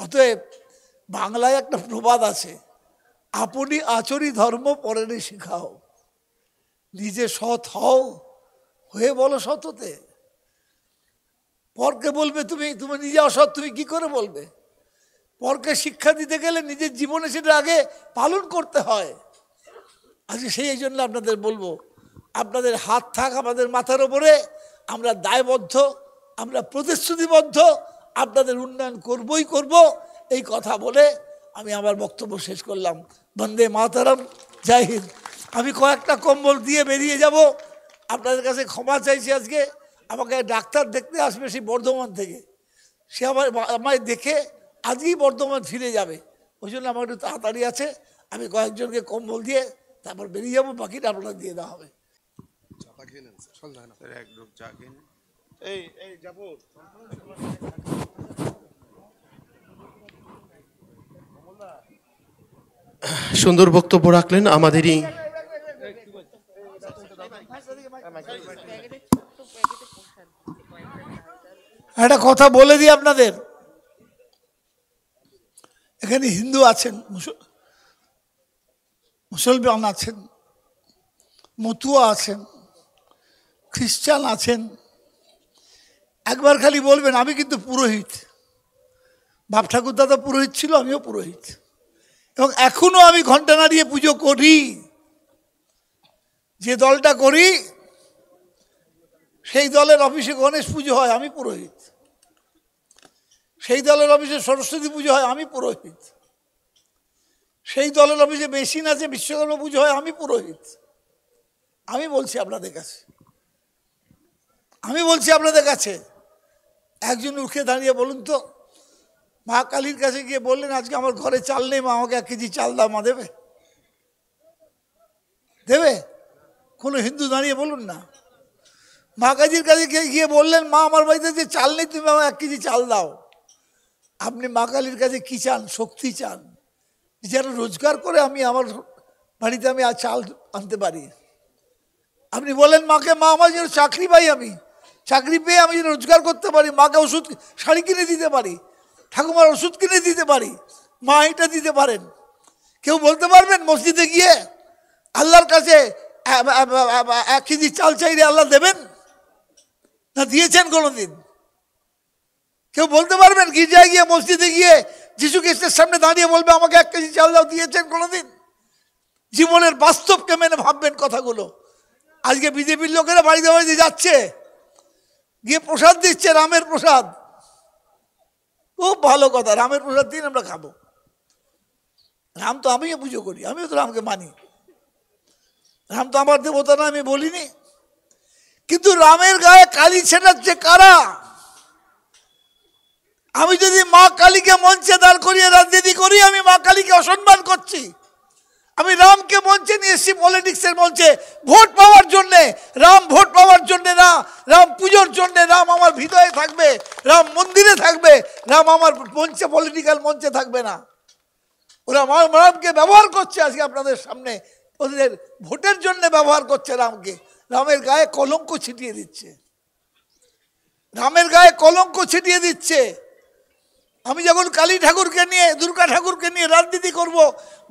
S7: অতএব বাংলায় একটা প্রবাদ আছে, আপনি আচরি ধর্ম পরেরই শিখাও, নিজে সৎ হও, হয়ে বলো সততে। পরকে বলবে তুমি নিজে অসৎ, তুমি কি করে বলবে? পরকে শিক্ষা দিতে গেলে নিজের জীবনে সেটা আগে পালন করতে হয়। আজকে সেই জন্য আপনাদের বলবো, আপনাদের হাত থাক আমাদের মাথার ওপরে, আমরা দায়বদ্ধ, আমরা প্রতিশ্রুতিবদ্ধ, আপনাদের উন্নয়ন করবই করব। এই কথা বলে আমি আমার বক্তব্য শেষ করলাম। বন্দে মাতরম, জয় হিন্দ। আমি কয়েকটা কম্বল দিয়ে বেরিয়ে যাব, আপনাদের কাছে ক্ষমা চাইছি। আজকে আমাকে ডাক্তার দেখতে আসবে সেই বর্ধমান থেকে, সে আমায় দেখে আজকেই বর্ধমান ফিরে যাবে, ওই জন্য আমার একটু তাড়াতাড়ি আছে। আমি কয়েকজনকে কম্বল দিয়ে তারপর বেরিয়ে যাবো, বাকিটা আপনারা দিয়ে দেওয়া হবে।
S2: সুন্দর বক্তব্য রাখলেন আমাদেরই
S7: একটা কথা বলে দিই আপনাদের, এখানে হিন্দু আছেন, মুসলমান আছেন, মতুয়া আছেন, খ্রিস্টান আছেন। একবার খালি বলবেন আমি কিন্তু পুরোহিত, বাপ ঠাকুর দাদা পুরোহিত ছিল, আমিও পুরোহিত, এবং এখনো আমি ঘন্টা নাড়িয়ে পুজো করি। যে দলটা করি সেই দলের অফিসে গণেশ পুজো হয়, আমি পুরোহিত। সেই দলের অফিসে সরস্বতী পুজো হয়, আমি পুরোহিত। সেই দলের অফিসে মেশিন আছে, বিশ্বকর্মা পুজো হয়, আমি পুরোহিত। আমি বলছি আপনাদের কাছে, একজন উঠে দাঁড়িয়ে বলুন তো, মা কালীর কাছে গিয়ে বললেন আজকে আমার ঘরে চাল নেই, মা আমাকে 1 কেজি চাল দাও, মা দেবে? দেবে? কোনো হিন্দু দাঁড়িয়ে বলুন না। মা কালীর কাছে গিয়ে বললেন মা আমার বাড়িতে যে চাল নেই, তুমি আমাকে 1 কেজি চাল দাও। আপনি মা কালীর কাছে কি চান? শক্তি চান, যেন রোজগার করে আমি আমার বাড়িতে আমি আর চাল আনতে পারি। আপনি বলেন মাকে, মা আমার যেন চাকরি পাই, আমি চাকরি পেয়ে আমি যেন রোজগার করতে পারি, মাকে ওষুধ শাড়ি কিনে দিতে পারি, ঠাকুমার ওষুধ কিনে দিতে পারি। মা এটা দিতে পারেন। কেউ বলতে পারবেন মসজিদে গিয়ে আল্লাহর কাছে 1 কেজি চাল চাইলে আল্লাহ দেবেন? না দিয়েছেন কোনোদিন? কেউ বলতে পারবেন গির্জায় গিয়ে, মসজিদে গিয়ে যিশু খ্রিস্টের সামনে দাঁড়িয়ে বলবে আমাকে 1 কেজি চাল দাও? দিয়েছেন কোনোদিন? জীবনের বাস্তবকে মেনে ভাববেন কথাগুলো। আজকে বিজেপির লোকেরা বাড়িতে বাড়িতে যাচ্ছে, গিয়ে প্রসাদ দিচ্ছে, রামের প্রসাদ। খুব ভালো কথা, রামের প্রসাদ দিন, আমরা খাবো। রাম তো আমিও পুজো করি, আমিও তো রামকে মানি। রাম তো আমার দেবতা না, আমি বলিনি। কিন্তু রামের গায়ে কালি ছেটাচ্ছে কারা? আমি যদি মা কালীকে মঞ্চে দাঁড় করিয়ে রাজনীতি করি, আমি মা কালীকে অসম্মান করছি। আমি রামকে মঞ্চে নিয়ে এসেছি পলিটিক্সের মঞ্চে ভোট পাওয়ার জন্যে। রাম ভোট পাওয়ার জন্যে না, রাম পুজোর জন্যে। রাম আমার হৃদয়ে থাকবে, রাম মন্দিরে থাকবে, রাম আমার মঞ্চে, পলিটিক্যাল মঞ্চে থাকবে না। ওরা রামকে ব্যবহার করছে আজকে আপনাদের সামনে, ওদের ভোটের জন্য ব্যবহার করছে রামকে। রামের গায়ে কলঙ্ক ছিটিয়ে দিচ্ছে, রামের গায়ে কলঙ্ক ছিটিয়ে দিচ্ছে। আমি যখন কালী ঠাকুরকে নিয়ে, দুর্গা ঠাকুরকে নিয়ে রাজনীতি করব,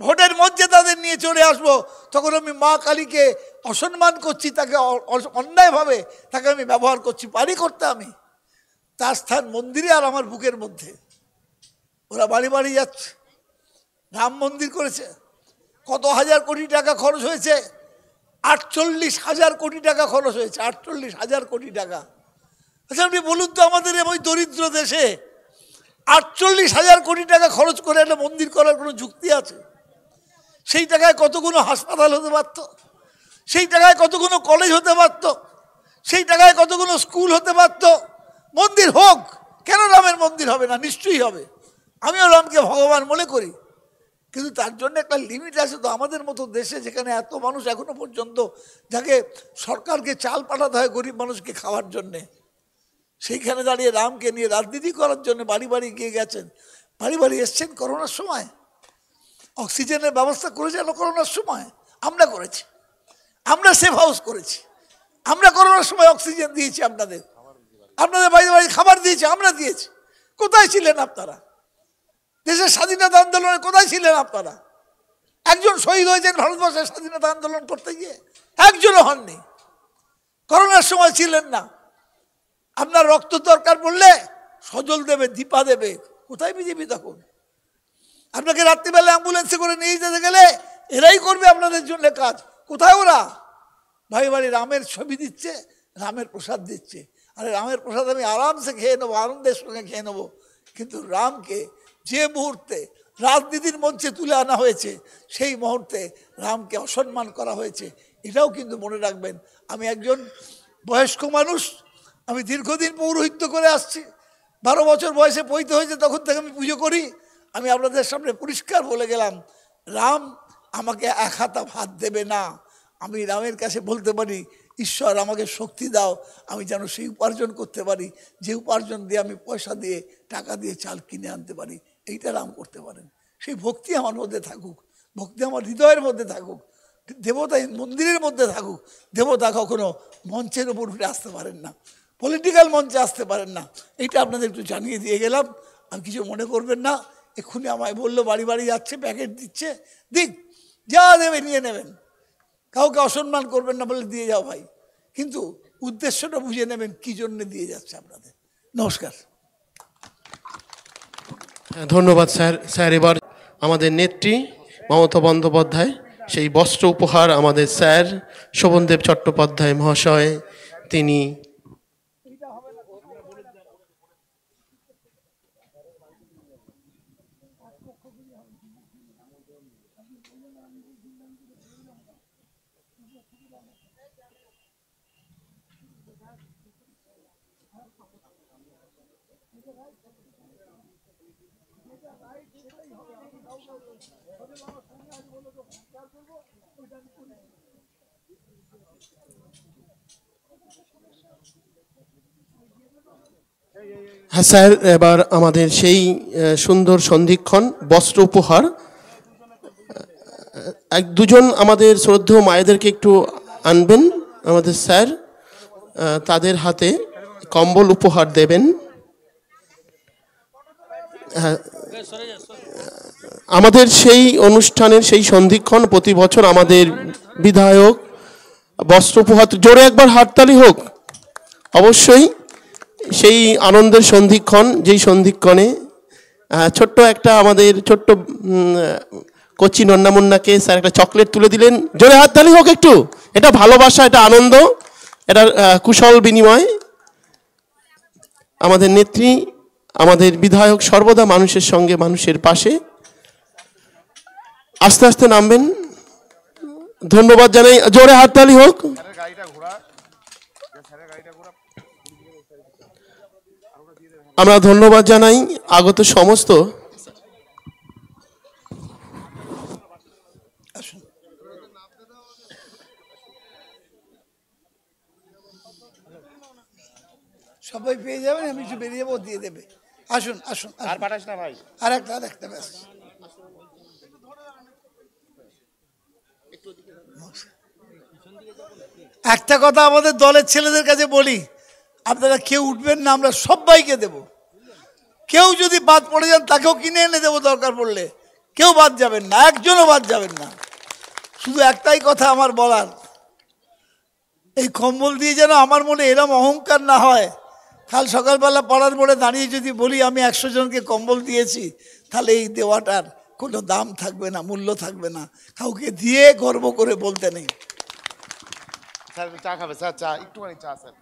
S7: ভোটের মধ্যে তাদের নিয়ে চলে আসব, তখন আমি মা কালীকে অসম্মান করছি, তাকে অন্যায়ভাবে তাকে আমি ব্যবহার করছি। পারি করতে আমি। তার স্থান মন্দিরে আর আমার বুকের মধ্যে। ওরা বাড়ি বাড়ি যাচ্ছে, রাম মন্দির করেছে। কত হাজার কোটি টাকা খরচ হয়েছে? 48,000 কোটি টাকা খরচ হয়েছে। 48,000 কোটি টাকা। আচ্ছা আপনি বলুন তো, আমাদের ওই দরিদ্র দেশে 48,000 কোটি টাকা খরচ করে একটা মন্দির করার কোনো যুক্তি আছে? সেই টাকায় কতগুলো হাসপাতাল হতে পারত, সেই টাকায় কতগুলো কলেজ হতে পারত, সেই টাকায় কতগুলো স্কুল হতে পারত। মন্দির হোক, কেন রামের মন্দির হবে না? নিশ্চয়ই হবে। আমিও রামকে ভগবান মনে করি, কিন্তু তার জন্য একটা লিমিট আছে তো। আমাদের মতো দেশে যেখানে এত মানুষ এখনো পর্যন্ত, যাকে সরকারকে চাল পাঠাতে হয় গরিব মানুষকে খাওয়ার জন্যে, সেইখানে দাঁড়িয়ে রামকে নিয়ে রাজনীতি করার জন্য বাড়ি বাড়ি গিয়ে গেছেন। বাড়ি বাড়ি এসছেন করোনার সময়, অক্সিজেনের ব্যবস্থা করেছেন করোনার সময়, আমরা করেছি। আমরা সেফ হাউস করেছি, আমরা করোনার সময় অক্সিজেন দিয়েছি, আপনাদের বাড়ি বাড়ি খাবার দিয়েছি, আমরা দিয়েছি। কোথায় ছিলেন আপনারা? দেশের স্বাধীনতা আন্দোলনে কোথায় ছিলেন আপনারা? একজন শহীদ হয়েছেন ভারতবর্ষের স্বাধীনতা আন্দোলন করতে গিয়ে? একজনও হননি। করোনার সময় ছিলেন না। আপনার রক্ত দরকার পড়লে সজল দেবে, দীপা দেবে। কোথায় বিজেপি তখন? আপনাকে রাত্রিবেলা অ্যাম্বুলেন্সে করে নিয়ে যেতে গেলে এরাই করবে আপনাদের জন্য কাজ। কোথায় ওরা? ভাই বাড়ি রামের ছবি দিচ্ছে, রামের প্রসাদ দিচ্ছে। আরে রামের প্রসাদ আমি আরামসে খেয়ে নেবো, আনন্দের সঙ্গে খেয়ে নেবো, কিন্তু রামকে যে মুহূর্তে রাজনীতির মঞ্চে তুলে আনা হয়েছে, সেই মুহূর্তে রামকে অসম্মান করা হয়েছে। এটাও কিন্তু মনে রাখবেন। আমি একজন বয়স্ক মানুষ, আমি দীর্ঘদিন পৌরোহিত্য করে আসছি। 12 বছর বয়সে পৈতে হয়েছে, তখন থেকে আমি পুজো করি। আমি আপনাদের সামনে পরিষ্কার বলে গেলাম, রাম আমাকে 1 হাতা ভাত দেবে না। আমি রামের কাছে বলতে পারি, ঈশ্বর আমাকে শক্তি দাও, আমি যেন সেই উপার্জন করতে পারি, যে উপার্জন দিয়ে আমি পয়সা দিয়ে, টাকা দিয়ে চাল কিনে আনতে পারি। এইটা রাম করতে পারেন। সেই ভক্তি আমার মধ্যে থাকুক, ভক্তি আমার হৃদয়ের মধ্যে থাকুক, দেবতা মন্দিরের মধ্যে থাকুক। দেবতা কখনো মঞ্চের উপর উঠে আসতে পারেন না, পলিটিক্যাল মঞ্চে আসতে পারেন না। এইটা আপনাদের একটু জানিয়ে দিয়ে গেলাম। আমি কিছু মনে করবেন না। এক্ষুনি আমায় বললো বাড়ি বাড়ি যাচ্ছে, প্যাকেট দিচ্ছে, দিক, যা দেবে নিয়ে নেবেন, কাউকে অসম্মান করবেন না, বলে দিয়ে যাও ভাই। কিন্তু উদ্দেশ্যটা বুঝে নেবেন কি জন্য দিয়ে যাচ্ছে আপনাদের। নমস্কার।
S2: ধন্যবাদ স্যার। স্যার, এবার আমাদের নেত্রী মমতা বন্দ্যোপাধ্যায় সেই বস্ত্র উপহার আমাদের স্যার শোভনদেব চট্টোপাধ্যায় মহাশয় তিনি হ্যাঁ স্যার, এবার আমাদের সেই সুন্দর সন্ধিক্ষণ বস্ত্র উপহার এক দুজন আমাদের শ্রদ্ধেয় মায়েদেরকে একটু আনবেন আমাদের স্যার, তাদের হাতে কম্বল উপহার দেবেন। হ্যাঁ, আমাদের সেই অনুষ্ঠানের সেই সন্ধিক্ষণ প্রতি বছর আমাদের বিধায়ক বস্ত্র উপহার, জোরে একবার হাততালি হোক অবশ্যই। সেই আনন্দের সন্ধিক্ষণ, যেই সন্ধিক্ষণে ছোট্ট একটা আমাদের ছোট্ট কচি নন্নামুন্নাকে স্যার একটা চকলেট তুলে দিলেন, জোরে হাততালি হোক একটু। এটা ভালোবাসা, এটা আনন্দ, এটা কুশল বিনিময়। আমাদের নেত্রী, আমাদের বিধায়ক সর্বদা মানুষের সঙ্গে, মানুষের পাশে। আস্তে আস্তে নামবেন, ধন্যবাদ জানাই, জোরে হাততালি হোক। আমরা ধন্যবাদ জানাই আগত সমস্ত
S7: সবাই পেয়ে যাবেন, আমি একটু বেরিয়ে যাবো, দিয়ে দেবে। আসুন আসুন,
S1: আর পাঠাস না ভাই।
S7: আর একটা ব্যাস। একটা কথা আমাদের দলের ছেলেদের কাছে বলি, আপনারা কেউ উঠবেন না, আমরা সবাইকে দেব। কেউ যদি বাদ পড়ে যান তাকেও কিনে এনে দেবো দরকার পড়লে, কেউ বাদ যাবেন না, একজনও বাদ যাবেন না। শুধু একটাই কথা আমার বলার, এই কম্বল দিয়ে যেন আমার মনে এরম অহংকার না হয়, কাল সকালবেলা পাড়ার মোড়ে দাঁড়িয়ে যদি বলি আমি 100 জনকে কম্বল দিয়েছি, তাহলে এই দেওয়াটার কোনো দাম থাকবে না, মূল্য থাকবে না। কাউকে দিয়ে গর্ব করে বলতে নেই।
S1: স্যার চা খাবে? স্যার চা, একটুখানি চা স্যার।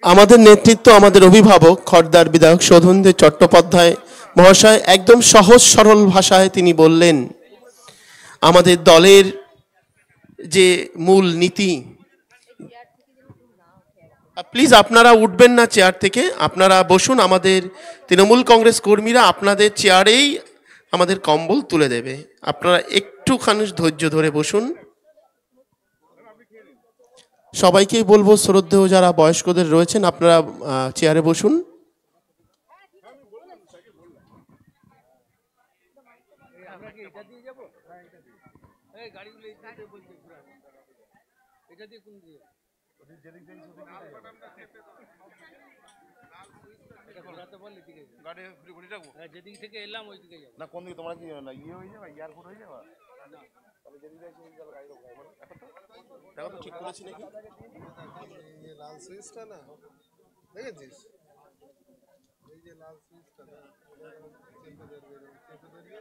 S2: আমাদের নেতৃত্ব, আমাদের অভিভাবক খড়দার বিধায়ক শোভনদেব চট্টোপাধ্যায় মহাশয় একদম সহজ সরল ভাষায় তিনি বললেন আমাদের দলের যে মূল নীতি। প্লিজ আপনারা উঠবেন না চেয়ার থেকে, আপনারা বসুন। আমাদের তৃণমূল কংগ্রেস কর্মীরা আপনাদের চেয়ারেই আমাদের কম্বল তুলে দেবে, আপনারা একটুখানি ধৈর্য ধরে বসুন। সবাইকেই বলবো, শ্রদ্ধেয় যারা বয়স্কদের রয়েছেন আপনারা চেয়ারে বসুন।
S8: যেদিক থেকে এলাম ওই দিকে
S1: না কোন দিকে তোমরা কি ইয়ে হয়ে যাবে, এয়ারপোর্ট হয়ে যাবে? তাহলে যেদিকে যাচ্ছি ওই দিকে গাড়ি রোকা
S2: দেখো তো ঠিক করেছি নাকি।
S5: লাল সুইচটা না দেখেছিস, এই যে লাল সুইচটা না চেপে ধরবে, চেপে ধরবে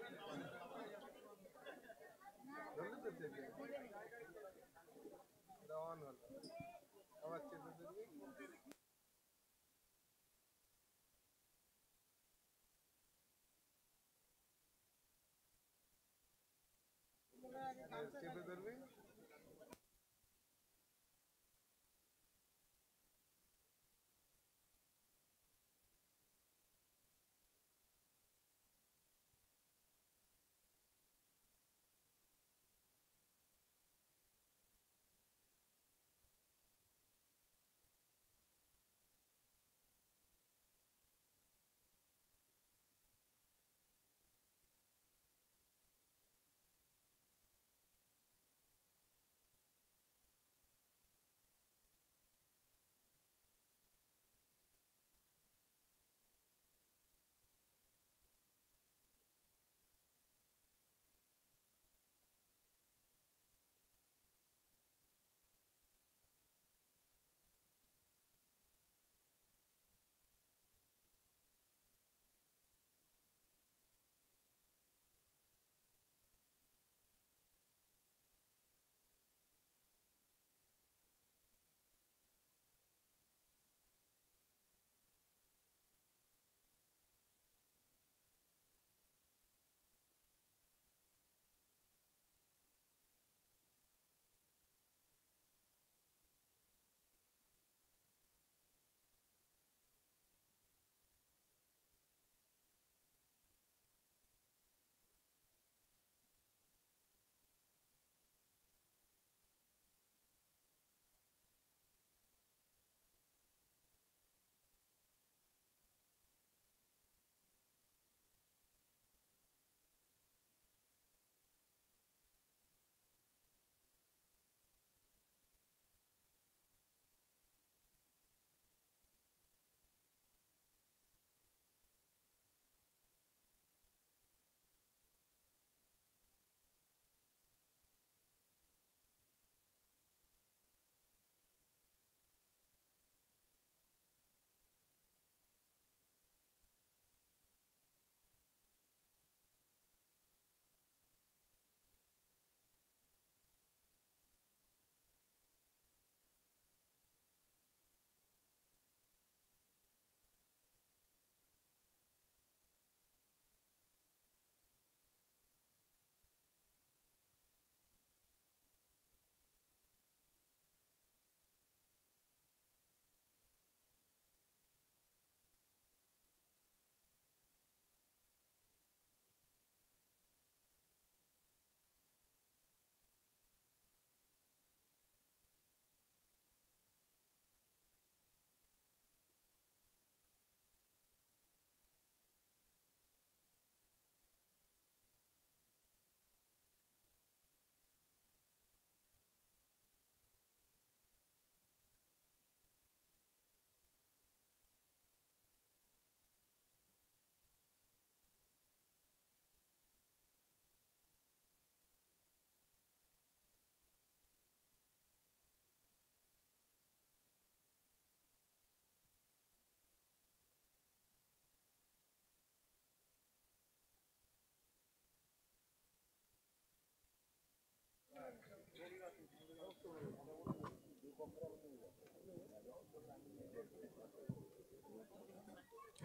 S5: ধরলে তো চেপে অন হলো, আবার চেপে ধরবে, চেপে ধরবে।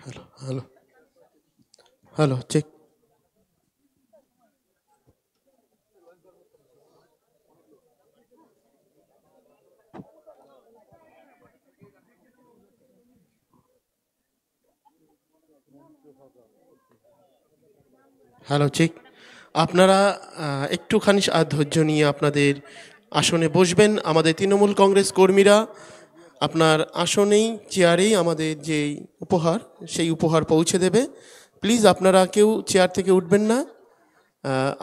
S2: Hello hello hello check. Hello check. আপনারা একটুখানি ধৈর্য নিয়ে আপনাদের আসনে বসবেন। আমাদের তৃণমূল কংগ্রেস কর্মীরা আপনার আসনেই চেয়ারেই আমাদের যে উপহার সেই উপহার পৌঁছে দেবে। প্লিজ আপনারা কেউ চেয়ার থেকে উঠবেন না।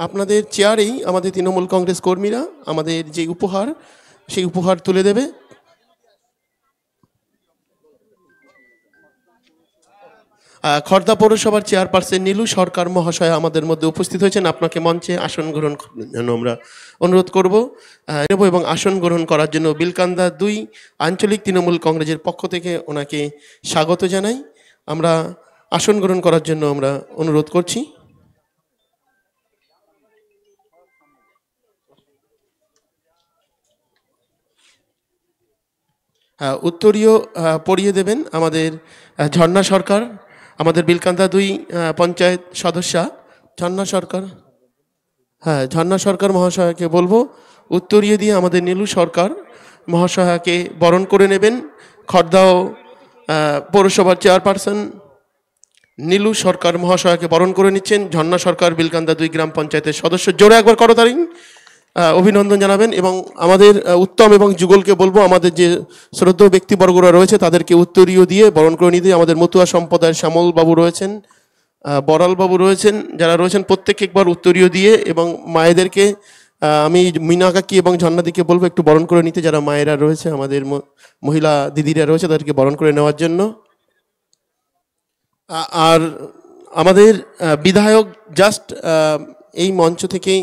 S2: আপনাদের চেয়ারেই আমাদের তৃণমূল কংগ্রেস কর্মীরা আমাদের যে উপহার সেই উপহার তুলে দেবে। খর্দা পৌরসভার চেয়ারপারসন নীলু সরকার মহাশয় আমাদের মধ্যে উপস্থিত হয়েছেন। আপনাকে মঞ্চে আসন গ্রহণ করার জন্য আমরা অনুরোধ করব এবং আসন গ্রহণ করার জন্য বিলকান্দা 2 আঞ্চলিক তৃণমূল কংগ্রেসের পক্ষ থেকে ওনাকে স্বাগত জানাই। আমরা আসন গ্রহণ করার জন্য আমরা অনুরোধ করছি। উত্তরীয় পড়িয়ে দেবেন আমাদের ঝর্ণা সরকার, আমাদের বিলকান্দা 2 পঞ্চায়েত সদস্যা ঝর্ণা সরকার। হ্যাঁ, ঝর্ণা সরকার মহাশয়কে বলবো উত্তরীয় দিয়ে আমাদের নীলু সরকার মহাশয়াকে বরণ করে নেবেন। খড়দাও পৌরসভার চেয়ারপারসন নীলু সরকার মহাশয়াকে বরণ করে নিচ্ছেন ঝর্ণা সরকার, বিলকান্দা 2 গ্রাম পঞ্চায়েতের সদস্য। জোরে একবার করতালি অভিনন্দন জানাবেন। এবং আমাদের উত্তম এবং যুগলকে বলবো আমাদের যে শ্রদ্ধেয় ব্যক্তিবর্গরা রয়েছে তাদেরকে উত্তরীয় দিয়ে বরণ করে নিতে। আমাদের মতুয়া সম্প্রদায়ের শ্যামল বাবু রয়েছেন, বড়াল বাবু রয়েছেন, যারা রয়েছেন প্রত্যেককে একবার উত্তরীয় দিয়ে, এবং মায়েদেরকে আমি মিনা কাকি এবং ঝর্ণাদিকে বলবো একটু বরণ করে নিতে, যারা মায়েরা রয়েছে আমাদের মহিলা দিদিরা রয়েছে তাদেরকে বরণ করে নেওয়ার জন্য। আর আমাদের বিধায়ক জাস্ট এই মঞ্চ থেকেই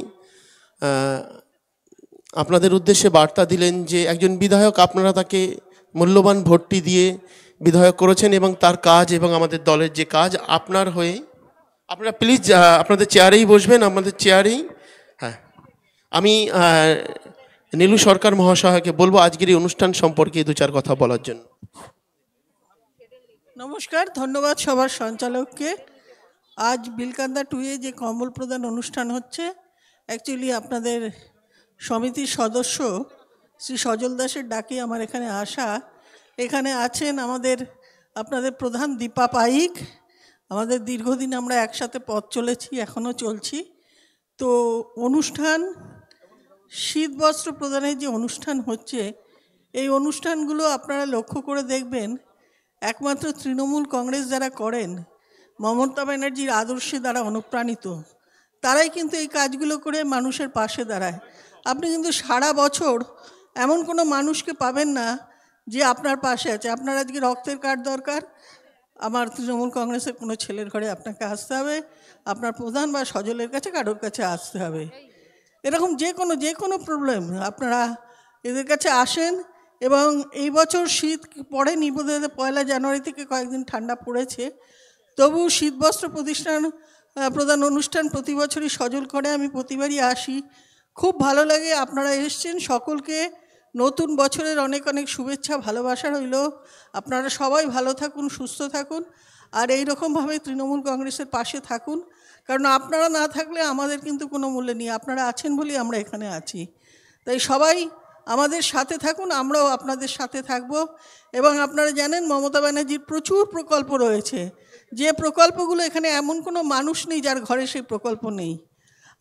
S2: আপনাদের উদ্দেশ্যে বার্তা দিলেন যে একজন বিধায়ক আপনারা তাকে মূল্যবান ভোটটি দিয়ে বিধায়ক করেছেন এবং তার কাজ এবং আমাদের দলের যে কাজ আপনার হয়ে আপনারা প্লিজ আপনাদের চেয়ারেই বসবেন, আমাদের চেয়ারেই। হ্যাঁ, আমি নীলু সরকার মহাশয়কে বলবো আজকের এই অনুষ্ঠান সম্পর্কে 2-4 কথা বলার জন্য।
S8: নমস্কার, ধন্যবাদ সবার সঞ্চালককে। আজ বিলকান্দা 2-এ যে কম্বল প্রদান অনুষ্ঠান হচ্ছে, অ্যাকচুয়ালি আপনাদের সমিতির সদস্য শ্রী সজল দাসের ডাকে আমার এখানে আসা। এখানে আছেন আপনাদের প্রধান দীপা পাইক। আমাদের দীর্ঘদিন আমরা একসাথে পথ চলেছি, এখনও চলছি। তো অনুষ্ঠান শীত বস্ত্র প্রদানের যে অনুষ্ঠান হচ্ছে, এই অনুষ্ঠানগুলো আপনারা লক্ষ্য করে দেখবেন একমাত্র তৃণমূল কংগ্রেস যারা করেন, মমতা ব্যানার্জির আদর্শে দ্বারা অনুপ্রাণিত, তারাই কিন্তু এই কাজগুলো করে মানুষের পাশে দাঁড়ায়। আপনি কিন্তু সারা বছর এমন কোনো মানুষকে পাবেন না যে আপনার পাশে আছে। আপনার আজকে রক্তের কার্ড দরকার, আমার তৃণমূল কংগ্রেসের কোনো ছেলের ঘরে আপনাকে আসতে হবে, আপনার প্রধান বা সজলের কাছে কারোর কাছে আসতে হবে। এরকম যে কোনো প্রবলেম আপনারা এদের কাছে আসেন। এবং এই বছর শীত পড়েনি, বোধহয় 1 জানুয়ারি থেকে কয়েকদিন ঠান্ডা পড়েছে, তবু শীতবস্ত্র প্রদান অনুষ্ঠান প্রতি বছরই সজল করে। আমি প্রতিবারই আসি, খুব ভালো লাগে। আপনারা এসছেন, সকলকে নতুন বছরের অনেক অনেক শুভেচ্ছা, ভালোবাসা রইল। আপনারা সবাই ভালো থাকুন, সুস্থ থাকুন, আর এই রকমভাবে তৃণমূল কংগ্রেসের পাশে থাকুন, কারণ আপনারা না থাকলে আমাদের কিন্তু কোনো মূল্য নেই। আপনারা আছেন বলেই আমরা এখানে আছি। তাই সবাই আমাদের সাথে থাকুন, আমরাও আপনাদের সাথে থাকব। এবং আপনারা জানেন মমতা ব্যানার্জির প্রচুর প্রকল্প রয়েছে, যে প্রকল্পগুলো এখানে এমন কোনো মানুষ নেই যার ঘরে সেই প্রকল্প নেই।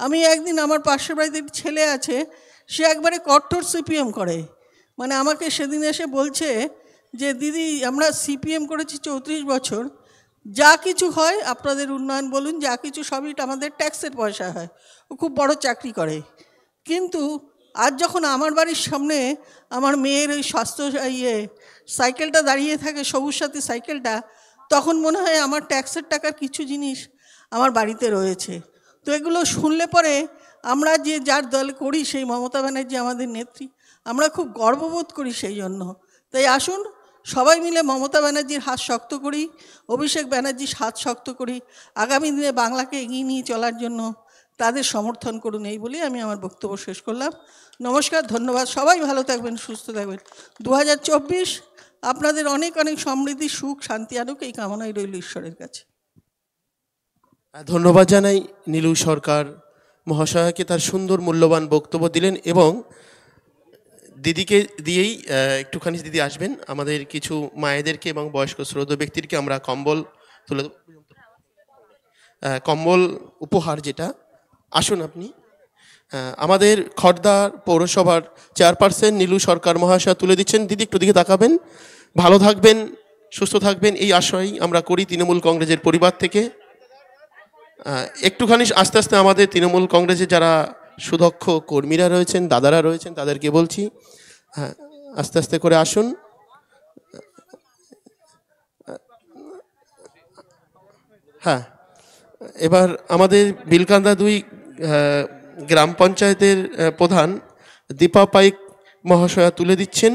S8: আমি একদিন আমার পাশের বাড়িতে একটি ছেলে আছে, সে একবারে কট্টর সিপিএম করে। মানে আমাকে সেদিন এসে বলছে যে দিদি আমরা সিপিএম করেছি 34 বছর, যা কিছু হয় আপনাদের উন্নয়ন বলুন, যা কিছু সবই আমাদের ট্যাক্সের পয়সা হয়। ও খুব বড় চাকরি করে, কিন্তু আজ যখন আমার বাড়ির সামনে আমার মেয়ের ওই সাইকেলটা দাঁড়িয়ে থাকে, সবুজ সাথী সাইকেলটা, তখন মনে হয় আমার ট্যাক্সের টাকার কিছু জিনিস আমার বাড়িতে রয়েছে। তো এগুলো শুনলে পরে আমরা যে যার দল করি, সেই মমতা ব্যানার্জি আমাদের নেত্রী, আমরা খুব গর্ববোধ করি সেই জন্য। তাই আসুন সবাই মিলে মমতা ব্যানার্জির হাত শক্ত করি, অভিষেক ব্যানার্জির হাত শক্ত করি, আগামী দিনে বাংলাকে এগিয়ে নিয়ে চলার জন্য তাদের সমর্থন করুন। এই বলেই আমি আমার বক্তব্য শেষ করলাম। নমস্কার, ধন্যবাদ, সবাই ভালো থাকবেন, সুস্থ থাকবেন। 2024 আপনাদের অনেক অনেক সমৃদ্ধি, সুখ, শান্তি আনুক, এই কামনাই রইল ঈশ্বরের কাছে।
S2: ধন্যবাদ জানাই নীলু সরকার মহাশয়াকে, তার সুন্দর মূল্যবান বক্তব্য দিলেন। এবং দিদিকে দিয়েই একটুখানি দিদি আসবেন, আমাদের কিছু মায়েদেরকে এবং বয়স্ক শ্রদ্ধ ব্যক্তিকে আমরা কম্বল তুলে দেব। কম্বল উপহার যেটা, আসুন আপনি। আমাদের খড়দা পৌরসভার চেয়ারপারসন নীলু সরকার মহাশয় তুলে দিচ্ছেন। দিদি একটু দিকে তাকাবেন। ভালো থাকবেন, সুস্থ থাকবেন, এই আশাই আমরা করি তৃণমূল কংগ্রেসের পরিবার থেকে। একটুখানি আস্তে আস্তে আমাদের তৃণমূল কংগ্রেসের যারা সুদক্ষ কর্মীরা রয়েছেন, দাদারা রয়েছেন, তাদেরকে বলছি আস্তে আস্তে করে আসুন। হ্যাঁ, এবার আমাদের বিলকান্দা 2 গ্রাম পঞ্চায়েতের প্রধান দীপা পাইক মহাশয়া তুলে দিচ্ছেন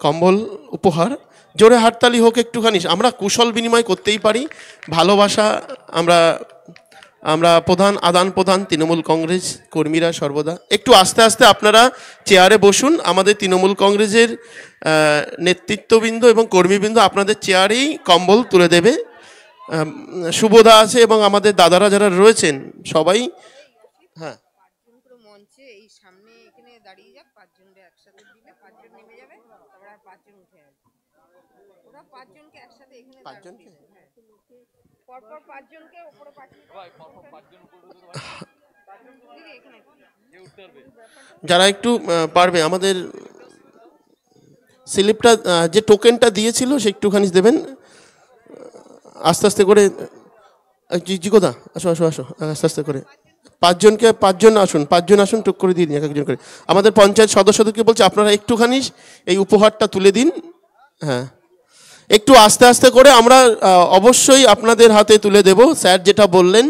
S2: কম্বল উপহার। জোরে হাততালি হোক একটুখানি, আমরা কুশল বিনিময় করতেই পারি, ভালোবাসা আমরা প্রধান আদান প্রদান তৃণমূল কংগ্রেস কর্মীরা সর্বদা। একটু আস্তে আস্তে আপনারা চেয়ারে বসুন। আমাদের তৃণমূল কংগ্রেসের নেতৃত্ববৃন্দ এবং কর্মীবৃন্দ আপনাদের চেয়ারেই কম্বল তুলে দেবে। শুভদা আছে এবং আমাদের দাদারা যারা রয়েছেন সবাই। হ্যাঁ,
S3: মঞ্চে এই সামনে এখানে দাঁড়িয়ে যাক, 5 জনকে একসাথে দিলে 5 জন নেমে যাবে, তারপর আর 5 জন উঠে আসবে। ওরা 5 জনকে একসাথে এখানে
S2: 5 জনকে
S3: পরপর 5 জনকে উপরে পাঠিয়ে এখানে
S2: যারা একটু পারবে আমাদের স্লিপটা যে টোকেনটা দিয়েছিল সে একটুখানি দেবেন আস্তে আস্তে করে। জিকোদা আসো আসো আসো, আস্তে আস্তে করে 5 জনকে 5 জন আসুন, 5 জন আসুন, টুক করে দিয়ে দিন এক একজন করে। আমাদের পঞ্চায়েত সদস্যদেরকে বলছি আপনারা একটুখানি এই উপহারটা তুলে দিন। হ্যাঁ, একটু আস্তে আস্তে করে আমরা অবশ্যই আপনাদের হাতে তুলে দেব। স্যার যেটা বললেন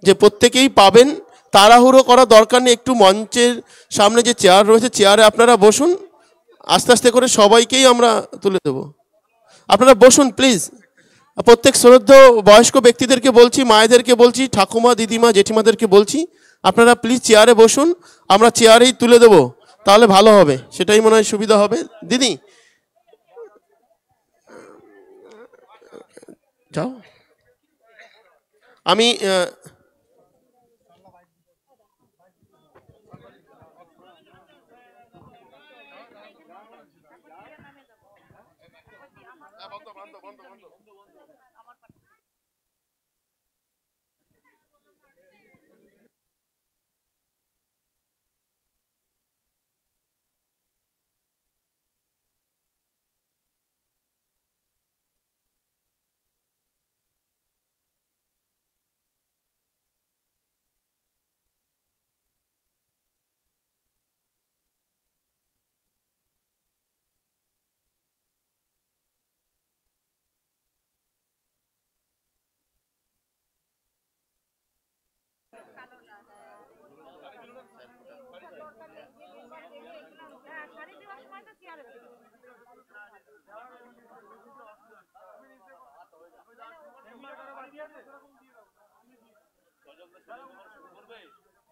S2: যে প্রত্যেকেই পাবেন, তাড়াহুড়ো করা দরকার নেই। একটু মঞ্চের সামনে যে চেয়ার রয়েছে চেয়ারে আপনারা বসুন, আস্তে আস্তে করে সবাইকেই আমরা তুলে দেব। আপনারা বসুন প্লিজ। প্রত্যেক শ্রদ্ধ বয়স্ক ব্যক্তিদেরকে বলছি, মায়েদেরকে বলছি, ঠাকুমা দিদিমা জেঠিমাদেরকে বলছি, আপনারা প্লিজ চেয়ারে বসুন, আমরা চেয়ারেই তুলে দেব, তাহলে ভালো হবে, সেটাই মনে হয় সুবিধা হবে। দিদি যাও, আমি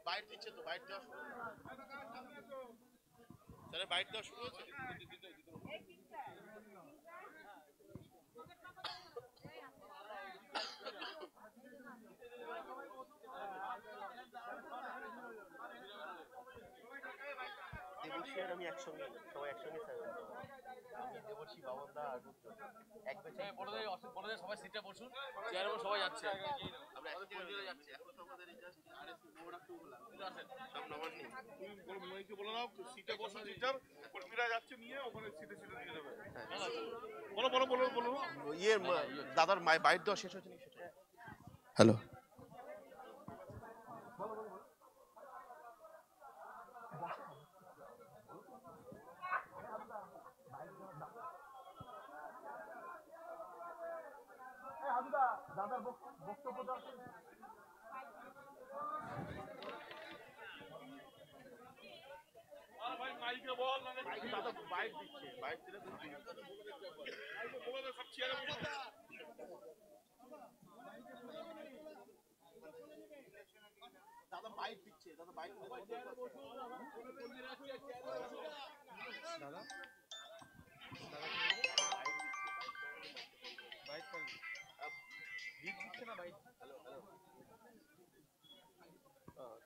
S2: বাইট দিচ্ছে তো, বাইট দেওয়া শুরু, বাইট দেওয়া শুরু হয়েছে। দেবর্ষী আর আমি একসঙ্গে, সবাই একসঙ্গে আমি দেবর্ষী, বাবনদা আর এক বেচে বলে সবাই সিটে বসুন, চেয়ারে সবাই যাচ্ছে, আমরা একসাথে যাচ্ছি। এখন তো আমাদের জাস্ট আরএসপি বড় একটু আসেন সব নবান নেই, তুমি মইকে বলে দাও সিটে বসো, টিচার কর্মীরা যাচ্ছে নিয়ে ওখানে সিটে সিটে দিয়ে দেবে। বলো বলো বলো বলো, ইয়ে দাদার বাইট দেওয়া শেষ হচ্ছে নাকি সেটা? হ্যালো, দাদার বক্তব্য মাইকে বল, দাদা বাইট দিচ্ছে, বাইট দিলে সব চেয়ারে দাদা বাইট দিচ্ছে, দাদা বাইট দাদা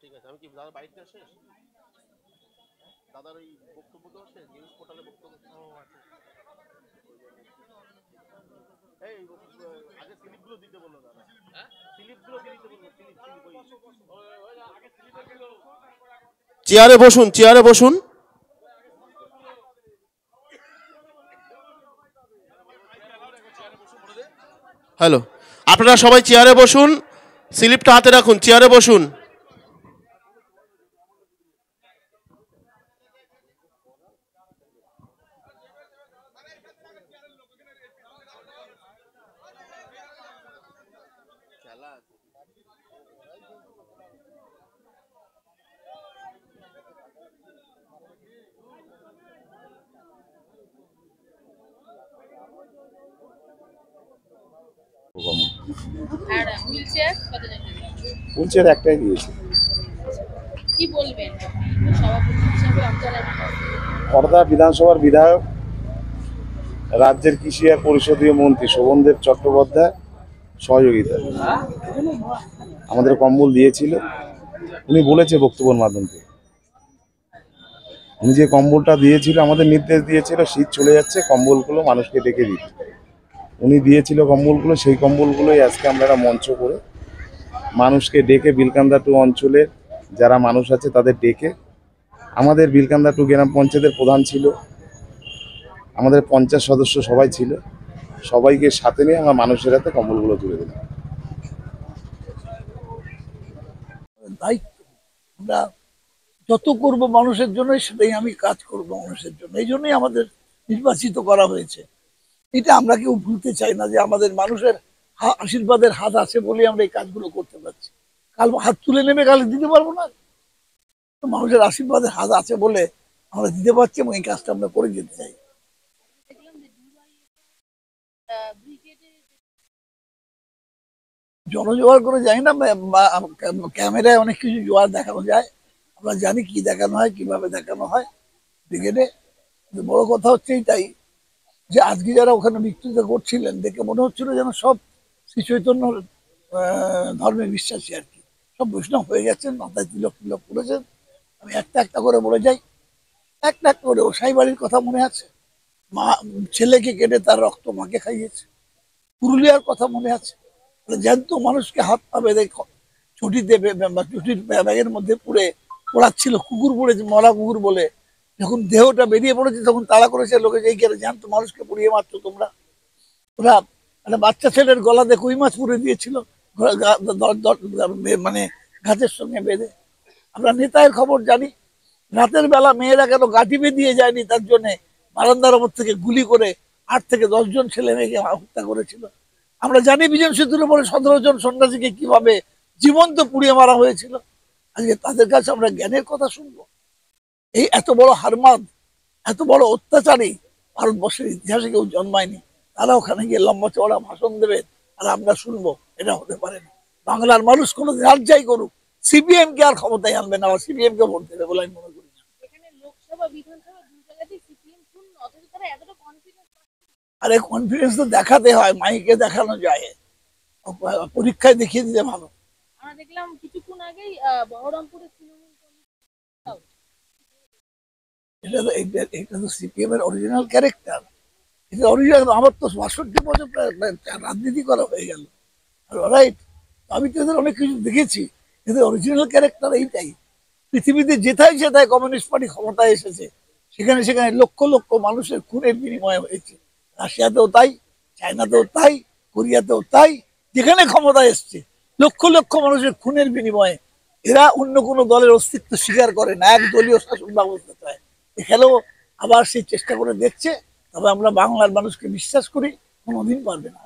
S2: ঠিক আছে, আমি কি দাদা বাইকটা শেষ, দাদার ওই বক্তব্য তো শেষ, নিউজ পোর্টালে বক্তব্য। এই আগে স্লিপগুলো দিতে বললো দাদা, স্লিপগুলো দিতে বললো, চেয়ারে বসুন, চেয়ারে বসুন। হ্যালো, আপনারা সবাই চেয়ারে বসুন, স্লিপটা হাতে রাখুন, চেয়ারে বসুন।
S9: আর হুইলচেয়ার কতজন দিলেন?
S1: হুইলচেয়ার একটাই দিয়েছে।
S9: কি বলবেন সভাপতি হিসেবে অঞ্চলের?
S1: খড়দা বিধানসভার বিধায়ক, রাজ্যের কৃষি আর পরিষদীয় মন্ত্রী শোভনদেব চট্টোপাধ্যায় সহযোগিতা আমাদের কম্বল দিয়েছিল। উনি বলেছে বক্তব্যের মাধ্যম থেকে, উনি যে কম্বলটা দিয়েছিল, আমাদের নির্দেশ দিয়েছিল শীত চলে যাচ্ছে, কম্বলগুলো মানুষকে ডেকে দিতে। উনি দিয়েছিল কম্বলগুলো, সেই কম্বলগুলোই আজকে আমরা একটা মঞ্চ করে মানুষকে ডেকে বিলকান্দা 2 অঞ্চলের যারা মানুষ আছে তাদের ডেকে, আমাদের বিলকান্দা 2 গ্রাম পঞ্চায়েতের প্রধান ছিল, আমাদের পঞ্চায়েত সদস্য সবাই ছিল, সবাইকে সাথে নিয়ে আমরা মানুষের হাতে কম্বলগুলো তুলে দিলাম।
S7: দায়িত্ব আমরা যত করব মানুষের জন্য, সেটাই আমি কাজ করব মানুষের জন্য। এই জন্যই আমাদের নির্বাচিত করা হয়েছে। এটা আমরা কেউ ভুলতে চাই না যে আমাদের মানুষের আশীর্বাদের হাত আছে বলে আমরা এই কাজগুলো করতে পারছি। কাল হাত তুলে নেবে, কাল দিতে পারবো না। তো মানুষের আশীর্বাদের হাত আছে বলে আমরা দিতে পারছি এবং এই কাজটা আমরা করে যেতে চাই। জনজোয়ার করে যাই না, ক্যামেরায় অনেক কিছু জোয়ার দেখানো যায়, আমরা জানি কি দেখানো হয়, কিভাবে দেখানো হয় ব্রিগেডে। বড় কথা হচ্ছে এইটাই যে আজকে যারা ওখানে বক্তৃতা করছিলেন দেখে মনে হচ্ছিল যেন সব শ্রী চৈতন্য ধর্মে বিশ্বাসী আর কি, সব বৈষ্ণব হয়ে গেছেন, মাথায় তিলক তিলক করেছেন। আমি একটা একটা করে বলে যাই, একটা একটা করে। ওসাই বাড়ির কথা মনে আছে, মা ছেলেকে কেটে তার রক্ত মাকে খাইয়েছে। পুরুলিয়ার কথা মনে আছে, জ্যান্ত মানুষকে হাত পা বেঁধে ছুটিতে ছুটির ব্যাগের মধ্যে পুড়ে পোড়াচ্ছিল, কুকুর পড়েছে, মরা কুকুর বলে। যখন দেহটা বেরিয়ে পড়েছে তখন তাড়া করেছে লোকে, এই কেন জ্যান্ত মানুষকে পুড়িয়ে মারছো তোমরা। ওরা একটা বাচ্চা ছেলের গলাতে কই মাছ পুড়ে দিয়েছিল, মানে গাছের সঙ্গে বেঁধে। আমরা নেতায়ের খবর জানি, রাতের বেলা মেয়েরা কেন গাঁটি বেঁধিয়ে যায়নি, তার জন্য বারান্দার ওপর থেকে গুলি করে 8 থেকে 10 জন ছেলে মেয়েকে হত্যা করেছিল। আমরা জানি বিজন সেতুর উপরে 17 জন সন্ন্যাসীকে কিভাবে জীবন্ত পুড়িয়ে মারা হয়েছিল। আজকে তাদের কাছে আমরা জ্ঞানের কথা শুনবো? এই এত বড় হারমাদ, এত বড় অত্যাচারী ভারতবর্ষের ইতিহাসে কেউ জন্মায়নি। তারা ওখানে গিয়ে লম্বা চওড়া ভাষণ দেবে আর আমরা শুনবো, এটা হতে পারে না। বাংলার মানুষ কোনো রাত যাই করুক, সিপিএম কে আর ক্ষমতায় আনবে না, সিপিএম কে ভোট দেবে বলে আমি মনে করি। আরে কনফিডেন্স তো দেখাতে হয়, মাইকে দেখানো যায়, পরীক্ষায় দেখিয়ে দিতে ভালো।
S9: আমরা দেখলাম কিছুক্ষণ আগেই বহরমপুরে
S7: এটা তো সিপিএম এর অরিজিনাল ক্যারেক্টার। এটা অরিজিনাল, আমার তো 62 বছর রাজনীতি করা হয়ে গেল, রাইট। আমি তো এদের অনেক কিছু দেখেছি, এদের অরিজিনাল ক্যারেক্টার এইটাই। পৃথিবীতে যেথায় যেথায় কমিউনিস্ট পার্টি ক্ষমতায় এসেছে সেখানে সেখানে লক্ষ লক্ষ মানুষের খুনের বিনিময় হয়েছে। রাশিয়াতেও তাই, চায়নাতেও তাই, কোরিয়াতেও তাই। যেখানে ক্ষমতা এসছে লক্ষ লক্ষ মানুষের খুনের বিনিময়ে এরা অন্য কোনো দলের অস্তিত্ব স্বীকার করে না, এক দলীয় শাসন ব্যবস্থা চায়। এখানেও আবার সেই চেষ্টা করে দেখছে। তবে আমরা বাংলার মানুষকে বিশ্বাস করি, কোনোদিন পারবে না।